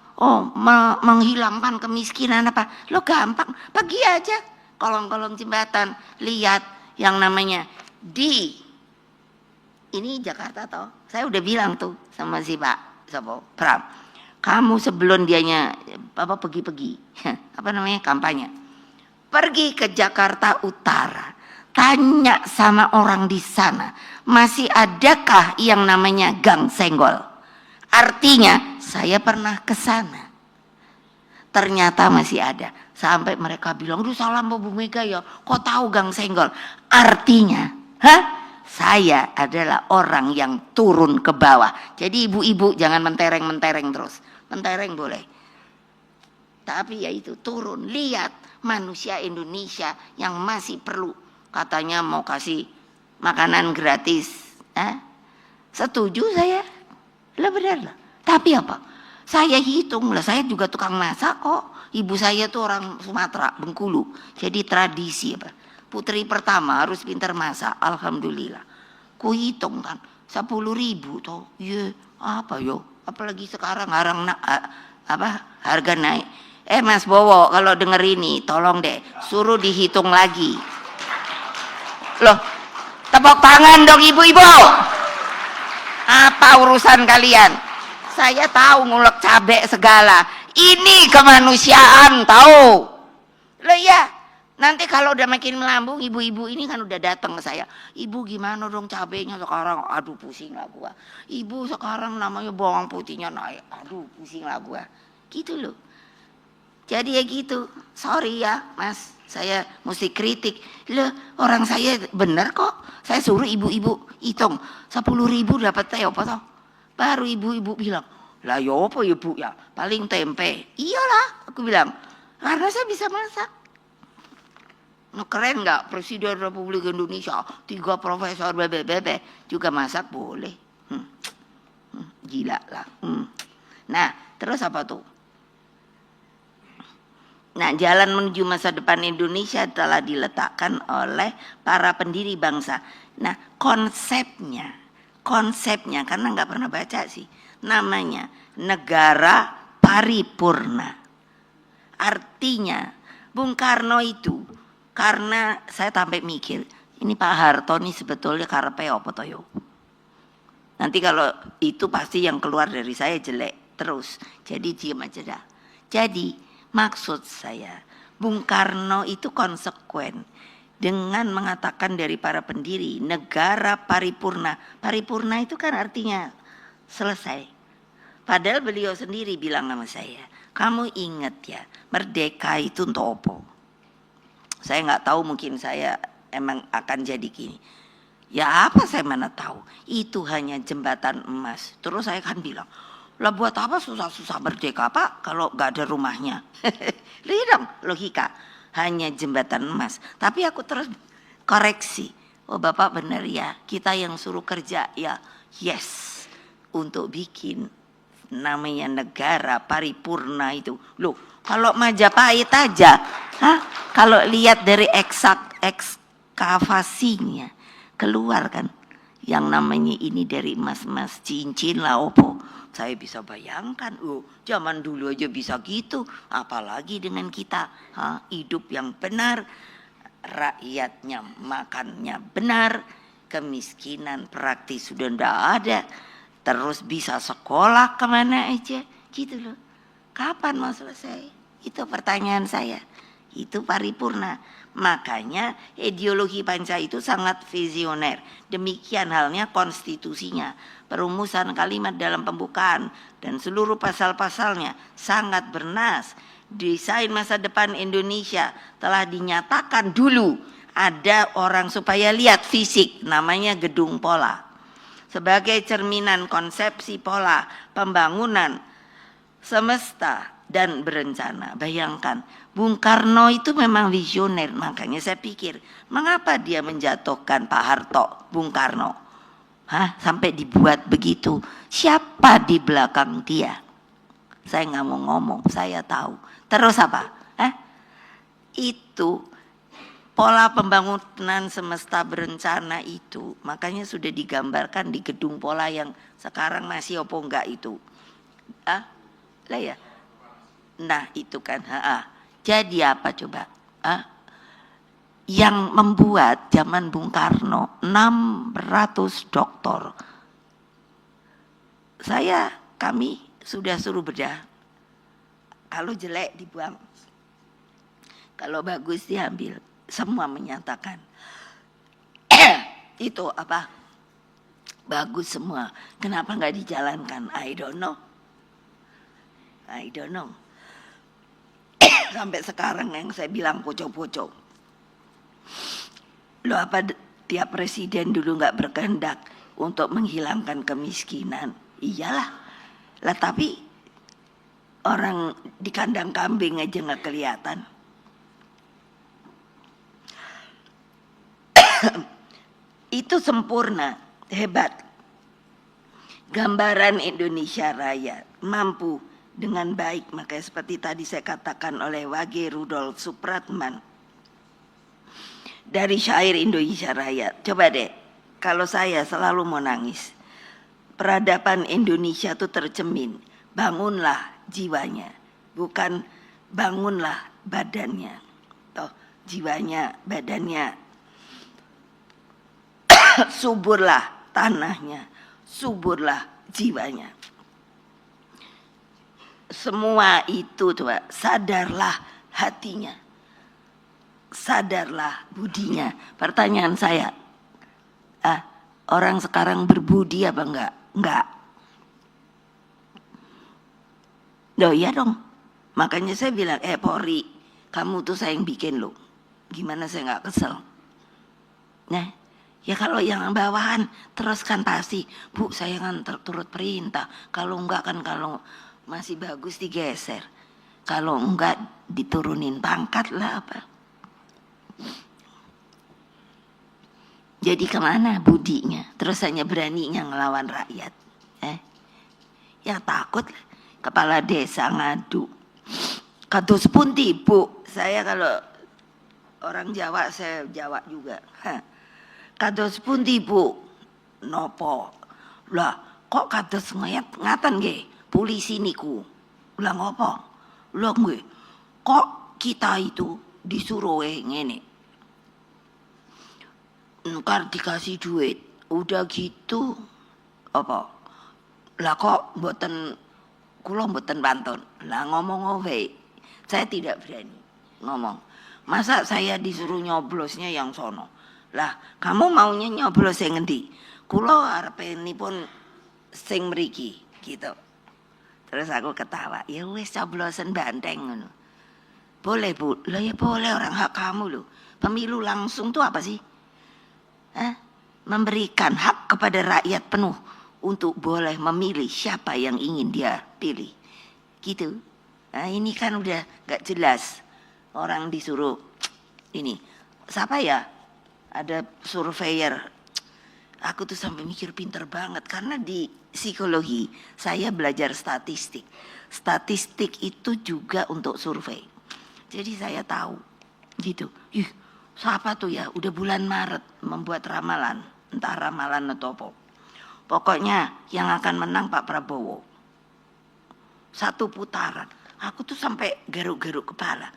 A: menghilangkan kemiskinan apa? Lo gampang, pergi aja kolong-kolong jembatan, lihat yang namanya ini Jakarta toh. Saya udah bilang tuh sama si Pak Pram, kamu sebelum dianya pergi apa namanya kampanye, pergi ke Jakarta Utara, tanya sama orang di sana, masih adakah yang namanya Gang Senggol? Artinya saya pernah ke sana, ternyata masih ada. Sampai mereka bilang, "Duh, salam Bu Mega ya, kok tahu Gang Senggol?" Artinya, saya adalah orang yang turun ke bawah. Jadi ibu-ibu jangan mentereng-mentereng terus. Mentereng boleh, tapi ya itu turun, lihat manusia Indonesia yang masih perlu, katanya mau kasih makanan gratis. Setuju saya, lah benar lah. Tapi apa? Saya hitung lah, saya juga tukang masak kok. Ibu saya tuh orang Sumatera, Bengkulu. Jadi tradisi apa? Putri pertama harus pintar masak, alhamdulillah. Ku hitung kan, 10.000 toh. Ye, apa yo? Apalagi sekarang harga naik. Mas Bowo, kalau denger ini tolong deh suruh dihitung lagi. Loh, tepuk tangan dong ibu-ibu. Apa urusan kalian? Saya tahu ngulek cabai segala. Ini kemanusiaan tahu. Loh ya, nanti kalau udah makin melambung, ibu-ibu ini kan udah datang ke saya. Ibu gimana dong cabenya sekarang? Aduh pusing lah gua. Ibu sekarang namanya bawang putihnya naik. Aduh pusing lah gua. Gitu loh. Jadi ya gitu. Sorry ya Mas, saya mesti kritik. Loh, orang saya bener kok. Saya suruh ibu-ibu hitung 10.000 dapat teh apa toh? Baru ibu-ibu bilang, "Lah ya apa ya Bu ya? Paling tempe." Iyalah, aku bilang, karena saya bisa masak. Nah, keren nggak Presiden Republik Indonesia 3 profesor bebe juga masak boleh. Gila lah. Nah terus apa tuh? Nah, jalan menuju masa depan Indonesia telah diletakkan oleh para pendiri bangsa. Nah, konsepnya karena nggak pernah baca sih, namanya negara paripurna. Artinya Bung Karno itu, karena saya sampai mikir, ini Pak Harto nih sebetulnya karepe apa toh yo? Nanti kalau itu pasti yang keluar dari saya jelek terus. Jadi diam aja dah. Jadi maksud saya, Bung Karno itu konsekuen dengan mengatakan dari para pendiri negara paripurna. Paripurna itu kan artinya selesai. Padahal beliau sendiri bilang sama saya, kamu ingat ya, merdeka itu untuk apa? Saya nggak tahu, mungkin saya emang akan jadi gini. Ya apa saya mana tahu, itu hanya jembatan emas. Terus saya kan bilang, lah buat apa susah-susah merdeka Pak kalau nggak ada rumahnya? Lihat dong logika, hanya jembatan emas. Tapi aku terus koreksi, oh Bapak benar ya, kita yang suruh kerja ya, yes, untuk bikin namanya negara paripurna itu. Loh, kalau Majapahit aja, kalau lihat dari ekskavasinya keluar kan yang namanya ini dari emas-emas cincin lah opo. Saya bisa bayangkan, zaman dulu aja bisa gitu, apalagi dengan kita, hidup yang benar, rakyatnya makannya benar, kemiskinan praktis sudah ndak ada, terus bisa sekolah kemana aja, gitu loh. Kapan mau selesai? Itu pertanyaan saya. Itu paripurna. Makanya ideologi Panca itu sangat visioner. Demikian halnya konstitusinya, perumusan kalimat dalam pembukaan dan seluruh pasal-pasalnya sangat bernas. Desain masa depan Indonesia telah dinyatakan dulu. Ada orang supaya lihat fisik, namanya gedung pola. Sebagai cerminan konsepsi pola pembangunan semesta dan berencana. Bayangkan, Bung Karno itu memang visioner, makanya saya pikir, mengapa dia menjatuhkan Pak Harto, Bung Karno? Sampai dibuat begitu. Siapa di belakang dia? Saya nggak mau ngomong, saya tahu. Terus apa? Itu pola pembangunan semesta berencana itu, makanya sudah digambarkan di gedung pola yang sekarang masih opo enggak itu. Lah ya. Nah itu kan. Jadi apa coba? Yang membuat zaman Bung Karno 600 doktor. Kami sudah suruh bedah. Kalau jelek dibuang. Kalau bagus diambil. Semua menyatakan. Itu apa? Bagus semua. Kenapa nggak dijalankan? I don't know. Sampai sekarang yang saya bilang pocong-pocong. Loh apa tiap presiden dulu nggak berkehendak untuk menghilangkan kemiskinan? Iyalah. Lah tapi orang di kandang kambing aja nggak kelihatan. Itu sempurna, hebat. Gambaran Indonesia Raya mampu dengan baik, makanya seperti tadi saya katakan oleh Wage Rudolf Supratman dari syair Indonesia Raya. Coba deh, kalau saya selalu mau nangis. Peradaban Indonesia itu tercemin, bangunlah jiwanya, bukan bangunlah badannya. Jiwanya, badannya. Suburlah tanahnya, suburlah jiwanya. Semua itu tuh, sadarlah hatinya, sadarlah budinya. Pertanyaan saya, orang sekarang berbudi apa enggak? Enggak. Loh iya dong. Makanya saya bilang, Polri, kamu tuh saya yang bikin lo. Gimana saya enggak kesel? Nah, ya kalau yang bawahan teruskan pasti, Bu saya kan turut perintah. Kalau enggak kan kalau masih bagus digeser. Kalau enggak diturunin pangkat lah apa. Jadi kemana budinya? Terus hanya beraninya ngelawan rakyat. Ya takut kepala desa ngadu. Kados pundi Bu? Saya kalau orang Jawa, saya Jawa juga. Kados pundi Bu? Nopo? Lah kok kados ngaten nggih? Polisi niku. Lah ngopo? Lah nggih. Kok kita itu disuruh ngene. Ntar dikasih duit. Udah gitu apa? Lah kok mboten kula mboten pantun. Lah ngomong wae. Saya tidak berani ngomong. Masa saya disuruh nyoblosnya yang sono? Lah, kamu maunya nyoblos yang ngendi? Kula arepenipun sing mriki gitu. Terus aku ketawa, ya wis coblosan banteng ngono. Boleh Bu? Lah ya boleh, orang hak kamu loh. Pemilu langsung tuh apa sih? Memberikan hak kepada rakyat penuh untuk boleh memilih siapa yang ingin dia pilih. Gitu. Nah ini kan udah gak jelas. Orang disuruh ini. Siapa ya? Ada surveyor. Aku tuh sampai mikir pinter banget. Karena di psikologi saya belajar statistik. Statistik itu juga untuk survei. Jadi saya tahu gitu. Siapa tuh ya udah bulan Maret membuat ramalan. Entah ramalan atau apa. Pokoknya yang akan menang Pak Prabowo. Satu putaran. Aku tuh sampai garuk-garuk kepala.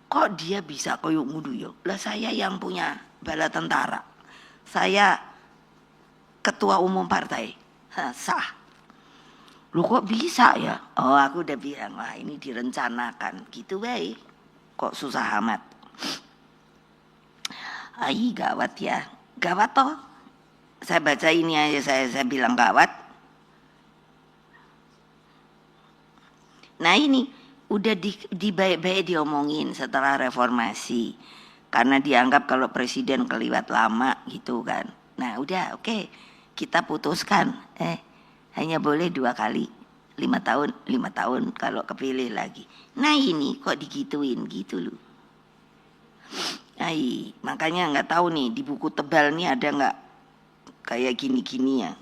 A: Kok dia bisa koyok ngudu yo? Lah saya yang punya bala tentara. Saya ketua umum partai. Sah. Lu kok bisa ya? Oh aku udah bilang, wah ini direncanakan. Gitu baik. Kok susah amat. Gawat ya. Gawat toh. Saya baca ini aja saya bilang gawat. Nah ini udah di baik-baik diomongin setelah reformasi. Karena dianggap kalau presiden keliwat lama gitu kan. Nah udah oke. Kita putuskan. Hanya boleh 2 kali. lima tahun kalau kepilih lagi. Nah ini kok digituin gitu loh. Makanya nggak tahu nih di buku tebal nih ada nggak kayak gini-gini ya.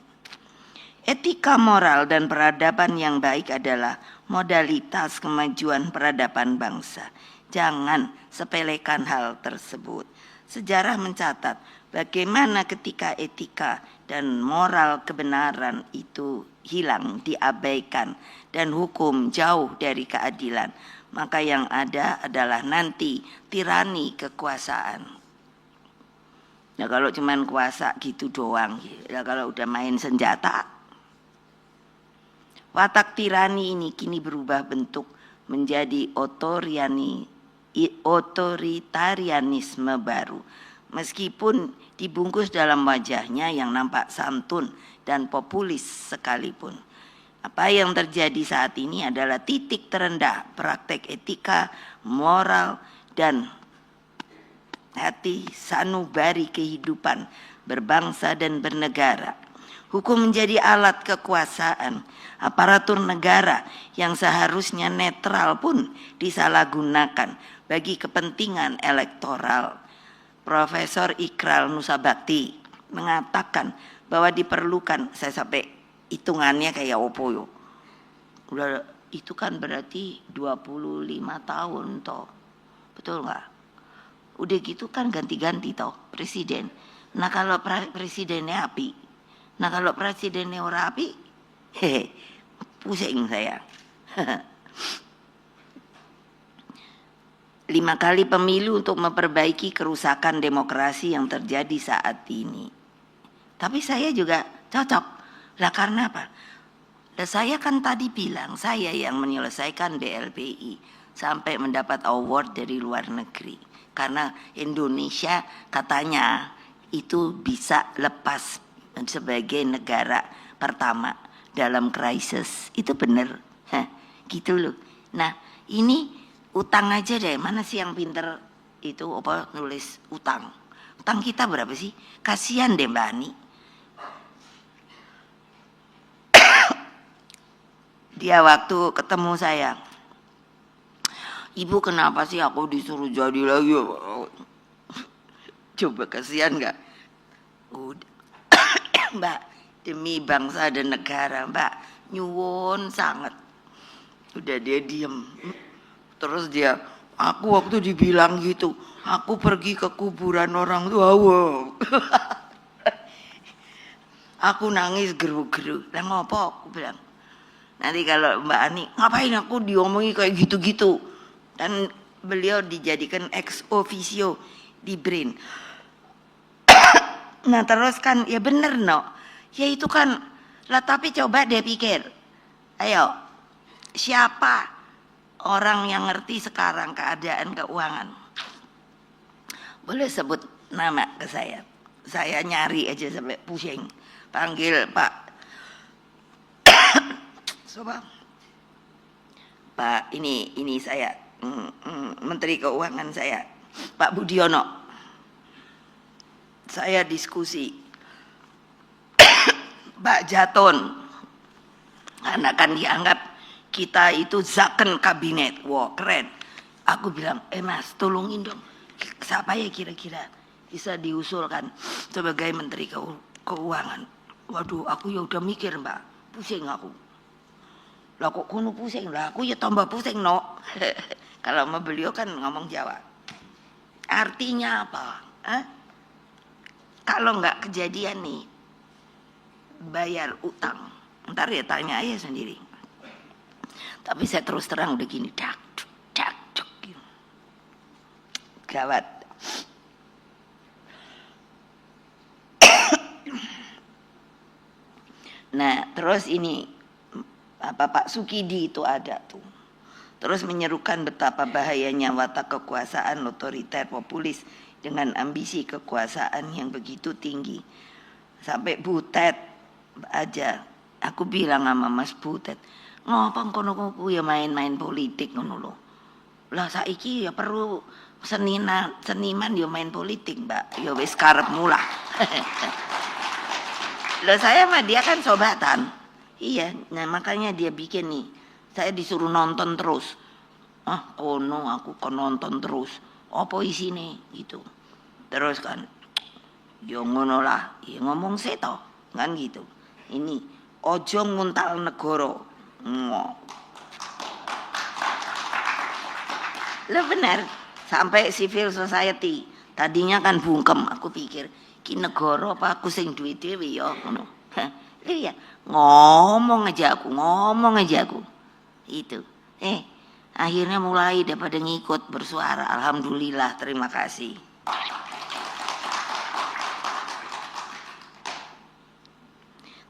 A: Etika moral dan peradaban yang baik adalah modalitas kemajuan peradaban bangsa. Jangan sepelekan hal tersebut. Sejarah mencatat bagaimana ketika etika dan moral kebenaran itu hilang, diabaikan, dan hukum jauh dari keadilan, maka yang ada adalah nanti tirani kekuasaan. Nah kalau cuman kuasa gitu doang, ya kalau udah main senjata, watak tirani ini kini berubah bentuk menjadi otoritarianisme baru. Meskipun dibungkus dalam wajahnya yang nampak santun dan populis sekalipun. Apa yang terjadi saat ini adalah titik terendah praktek etika, moral, dan hati sanubari kehidupan berbangsa dan bernegara. Hukum menjadi alat kekuasaan. Aparatur negara yang seharusnya netral pun disalahgunakan bagi kepentingan elektoral. Profesor Ikral Nusabakti mengatakan bahwa diperlukan, saya sampai hitungannya kayak opo yo. Udah itu kan berarti 25 tahun toh. Betul nggak? Udah gitu kan ganti-ganti toh presiden. Nah kalau presidennya api, nah kalau presidennya ora api, pusing saya. 5 kali pemilu untuk memperbaiki kerusakan demokrasi yang terjadi saat ini. Tapi saya juga cocok. Lah karena apa? Lah saya kan tadi bilang saya yang menyelesaikan BLPI sampai mendapat award dari luar negeri. Karena Indonesia katanya itu bisa lepas sebagai negara pertama dalam krisis. Itu benar. Gitu loh. Nah ini utang aja deh, mana sih yang pinter itu apa nulis utang? Utang kita berapa sih? Kasihan deh Mbak Ani. Dia waktu ketemu saya, Ibu kenapa sih aku disuruh jadi lagi? Coba kasihan nggak? Udah, Mbak, demi bangsa dan negara Mbak, nyuwun sangat. Udah dia diem. Terus dia, aku waktu dibilang gitu, aku pergi ke kuburan orang tua, wow. Aku nangis geru-geru. Lah ngopo aku bilang. Nanti kalau Mbak Ani, ngapain aku diomongi kayak gitu-gitu. Dan beliau dijadikan ex officio di BRIN. Nah terus kan, ya bener no. Ya itu kan, lah tapi coba deh pikir. Ayo, siapa orang yang ngerti sekarang keadaan keuangan? Boleh sebut nama ke saya. Saya nyari aja sampai pusing. Panggil Pak. Coba. Pak ini saya Menteri Keuangan saya, Pak Budiono. Saya diskusi. Pak Jaton. Karena kan dianggap kita itu zakon kabinet. Wah keren. Aku bilang, Mas tolongin dong. Siapa ya kira-kira bisa diusulkan sebagai Menteri Keuangan. Waduh aku ya udah mikir Mbak. Pusing aku. Lah kok kuno pusing lah. Aku ya tambah pusing no. Kalau sama beliau kan ngomong Jawa. Artinya apa? Kalau nggak kejadian nih. Bayar utang. Ntar ya tanya aja sendiri. Tapi saya terus terang udah gini, dak, gitu. Gawat. Nah, terus ini Pak Sukidi itu ada tuh. Terus menyerukan betapa bahayanya watak kekuasaan otoriter populis dengan ambisi kekuasaan yang begitu tinggi. Sampai Butet aja, aku bilang sama Mas Butet, ngapa kono ya main-main politik ngono lho. Lah saiki ya perlu seniman ya main politik, Mbak. Ya wis karepmu lah. Lah saya sama dia kan sobatan. Iya, nah makanya dia bikin nih. Saya disuruh nonton terus. Ah, kono aku kon nonton terus. Apa isine gitu. Terus kan, yo ngono lah, ya ngomong seto, kan gitu. Ini ojo nguntal negoro. Lah benar, sampai civil society. Tadinya kan bungkem, aku pikir ki negara apa aku sing duwe dhewe ya ngono. Iya, ngomong aja aku. Itu. Akhirnya mulai daripada ngikut bersuara. Alhamdulillah, terima kasih.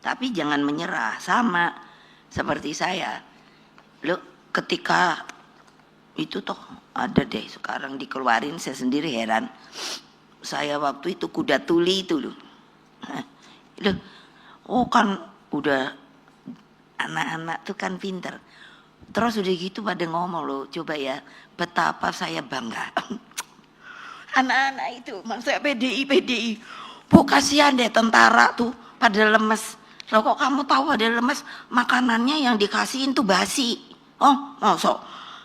A: Tapi jangan menyerah, sama seperti saya. Lo ketika itu toh ada deh sekarang dikeluarin, saya sendiri heran. Saya waktu itu kuda tuli itu loh. Oh kan udah anak-anak tuh kan pinter. Terus udah gitu pada ngomong loh, coba ya betapa saya bangga. Anak-anak itu, maksudnya PDI. Bu kasihan deh tentara tuh pada lemes. Loh kok kamu tahu pada lemes, makanannya yang dikasihin tuh basi. Oh, masuk.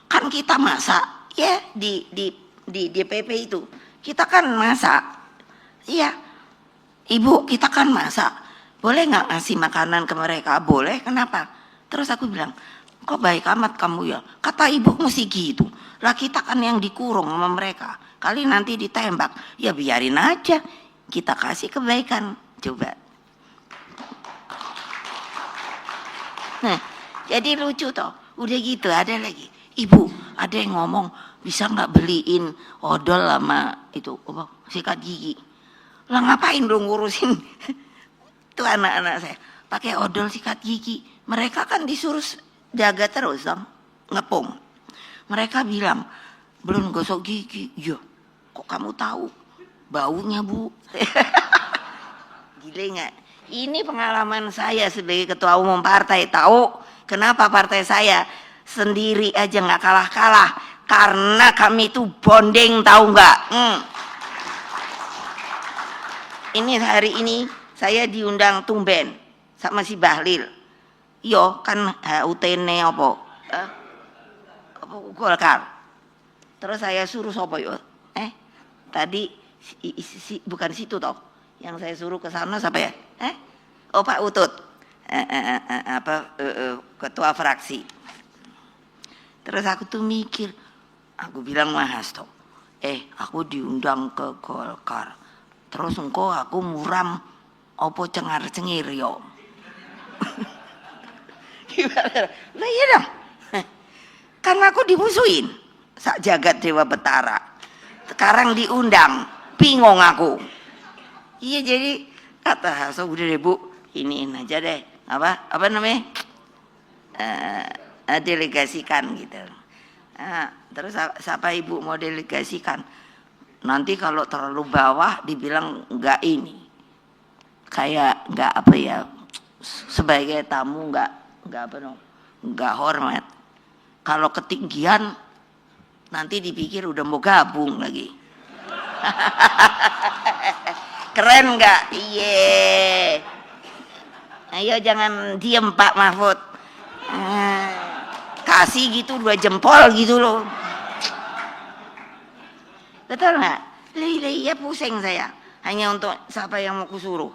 A: Kan kita masak ya di DPP itu. Kita kan masak. Iya. Ibu, kita kan masak. Boleh nggak ngasih makanan ke mereka? Boleh, kenapa? Terus aku bilang, kok baik amat kamu ya? Kata ibu mesti gitu. Lah kita kan yang dikurung sama mereka. Kali nanti ditembak. Ya biarin aja. Kita kasih kebaikan. Coba. Nah, jadi lucu toh. Udah gitu ada lagi. Ibu, ada yang ngomong bisa nggak beliin odol sama itu sikat gigi? Lah ngapain dong ngurusin itu anak-anak saya? Pakai odol sikat gigi. Mereka kan disuruh jaga terus dong, ngepung. Mereka bilang belum gosok gigi. Iya, kok kamu tahu? Baunya bu. Gile nggak? Ini pengalaman saya sebagai ketua umum partai. Tahu kenapa partai saya sendiri aja nggak kalah-kalah? Karena kami itu bonding, tahu nggak? Ini hari ini saya diundang tumben sama si Bahlil. Yo kan HUTN apa? Golkar. Terus saya suruh sopo yo? Tadi bukan situ toh. Yang saya suruh ke sana siapa ya? Oh Pak Utut. Ketua fraksi. Terus aku tuh mikir, aku bilang Mas toh, aku diundang ke Golkar. Terus engkau aku muram opo cengar-cengir yo. Lah iya dong. Karena aku dimusuhin sak jagat Dewa Betara. Sekarang diundang, bingung aku. Iya jadi kata Haso udah deh Bu, iniin aja deh. Apa namanya? Delegasikan gitu. Terus siapa ibu mau delegasikan? Nanti kalau terlalu bawah dibilang enggak ini, kayak enggak apa ya, sebagai tamu enggak hormat. Kalau ketinggian nanti dipikir udah mau gabung lagi. Keren enggak? Iya. Ayo jangan diem Pak Mahfud. Kasih gitu 2 jempol gitu loh. Betul nggak? Iya pusing saya. Hanya untuk siapa yang mau kusuruh.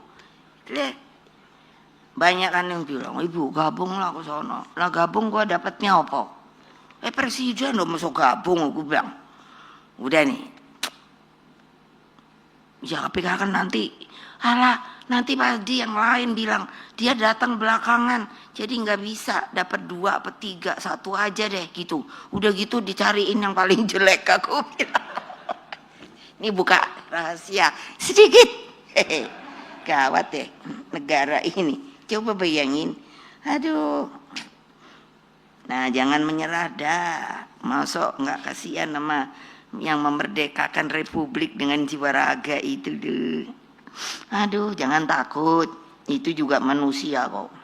A: Banyak kan yang bilang, ibu gabunglah ke sono. Lah gabung gua dapatnya apa? Presiden udah masuk gabung, aku bilang. Udah nih. Ya tapi kan nanti, nanti pasti yang lain bilang dia datang belakangan, jadi nggak bisa dapat 2 atau 3, 1 aja deh gitu. Udah gitu dicariin yang paling jelek, aku bilang. Ini buka rahasia sedikit. Gawat deh negara ini. Coba bayangin. Aduh. Nah jangan menyerah dah. Masuk nggak kasihan sama yang memerdekakan republik dengan jiwa raga itu deh. Aduh jangan takut. Itu juga manusia kok.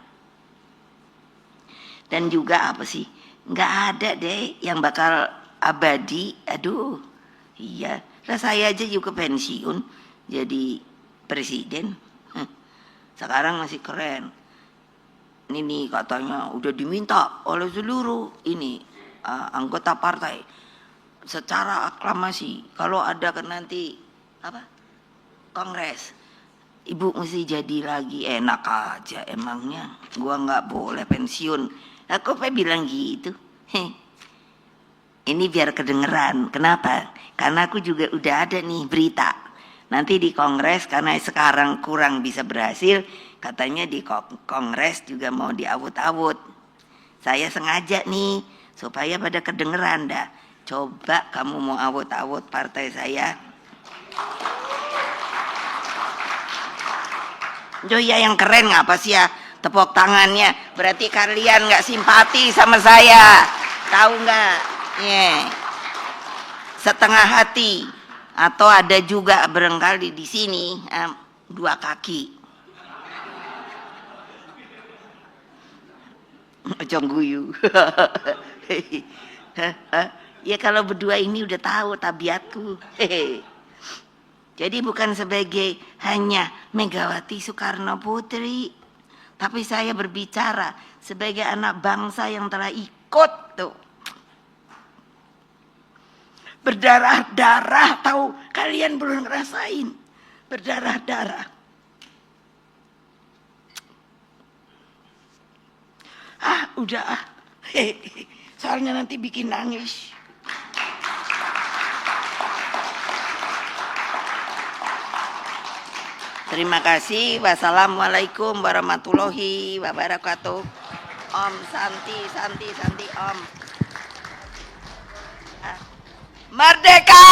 A: Dan juga apa sih? Nggak ada deh yang bakal abadi. Aduh. Iya. Lah saya aja juga pensiun jadi presiden. Sekarang masih keren. ini katanya udah diminta oleh seluruh ini anggota partai secara aklamasi kalau ada nanti apa kongres ibu mesti jadi lagi. Enak aja emangnya gua nggak boleh pensiun. Aku bilang gitu. Ini biar kedengeran. Kenapa? Karena aku juga udah ada nih berita nanti di kongres, karena sekarang kurang bisa berhasil, katanya di kongres juga mau diawut-awut. Saya sengaja nih supaya pada kedengeran dah. Coba kamu mau awut-awut partai saya. Ya yang keren ngapa sih ya tepuk tangannya? Berarti kalian nggak simpati sama saya, tahu nggak? Setengah hati, atau ada juga barangkali di sini 2 kaki. Macam guyu. Ya kalau berdua ini udah tahu tabiatku. Jadi bukan sebagai hanya Megawati Soekarno Putri, tapi saya berbicara sebagai anak bangsa yang telah ikut tuh berdarah-darah, tahu kalian belum ngerasain berdarah-darah. Udah soalnya nanti bikin nangis. Terima kasih. Wassalamualaikum warahmatullahi wabarakatuh. Om Santi Om. Merdeka!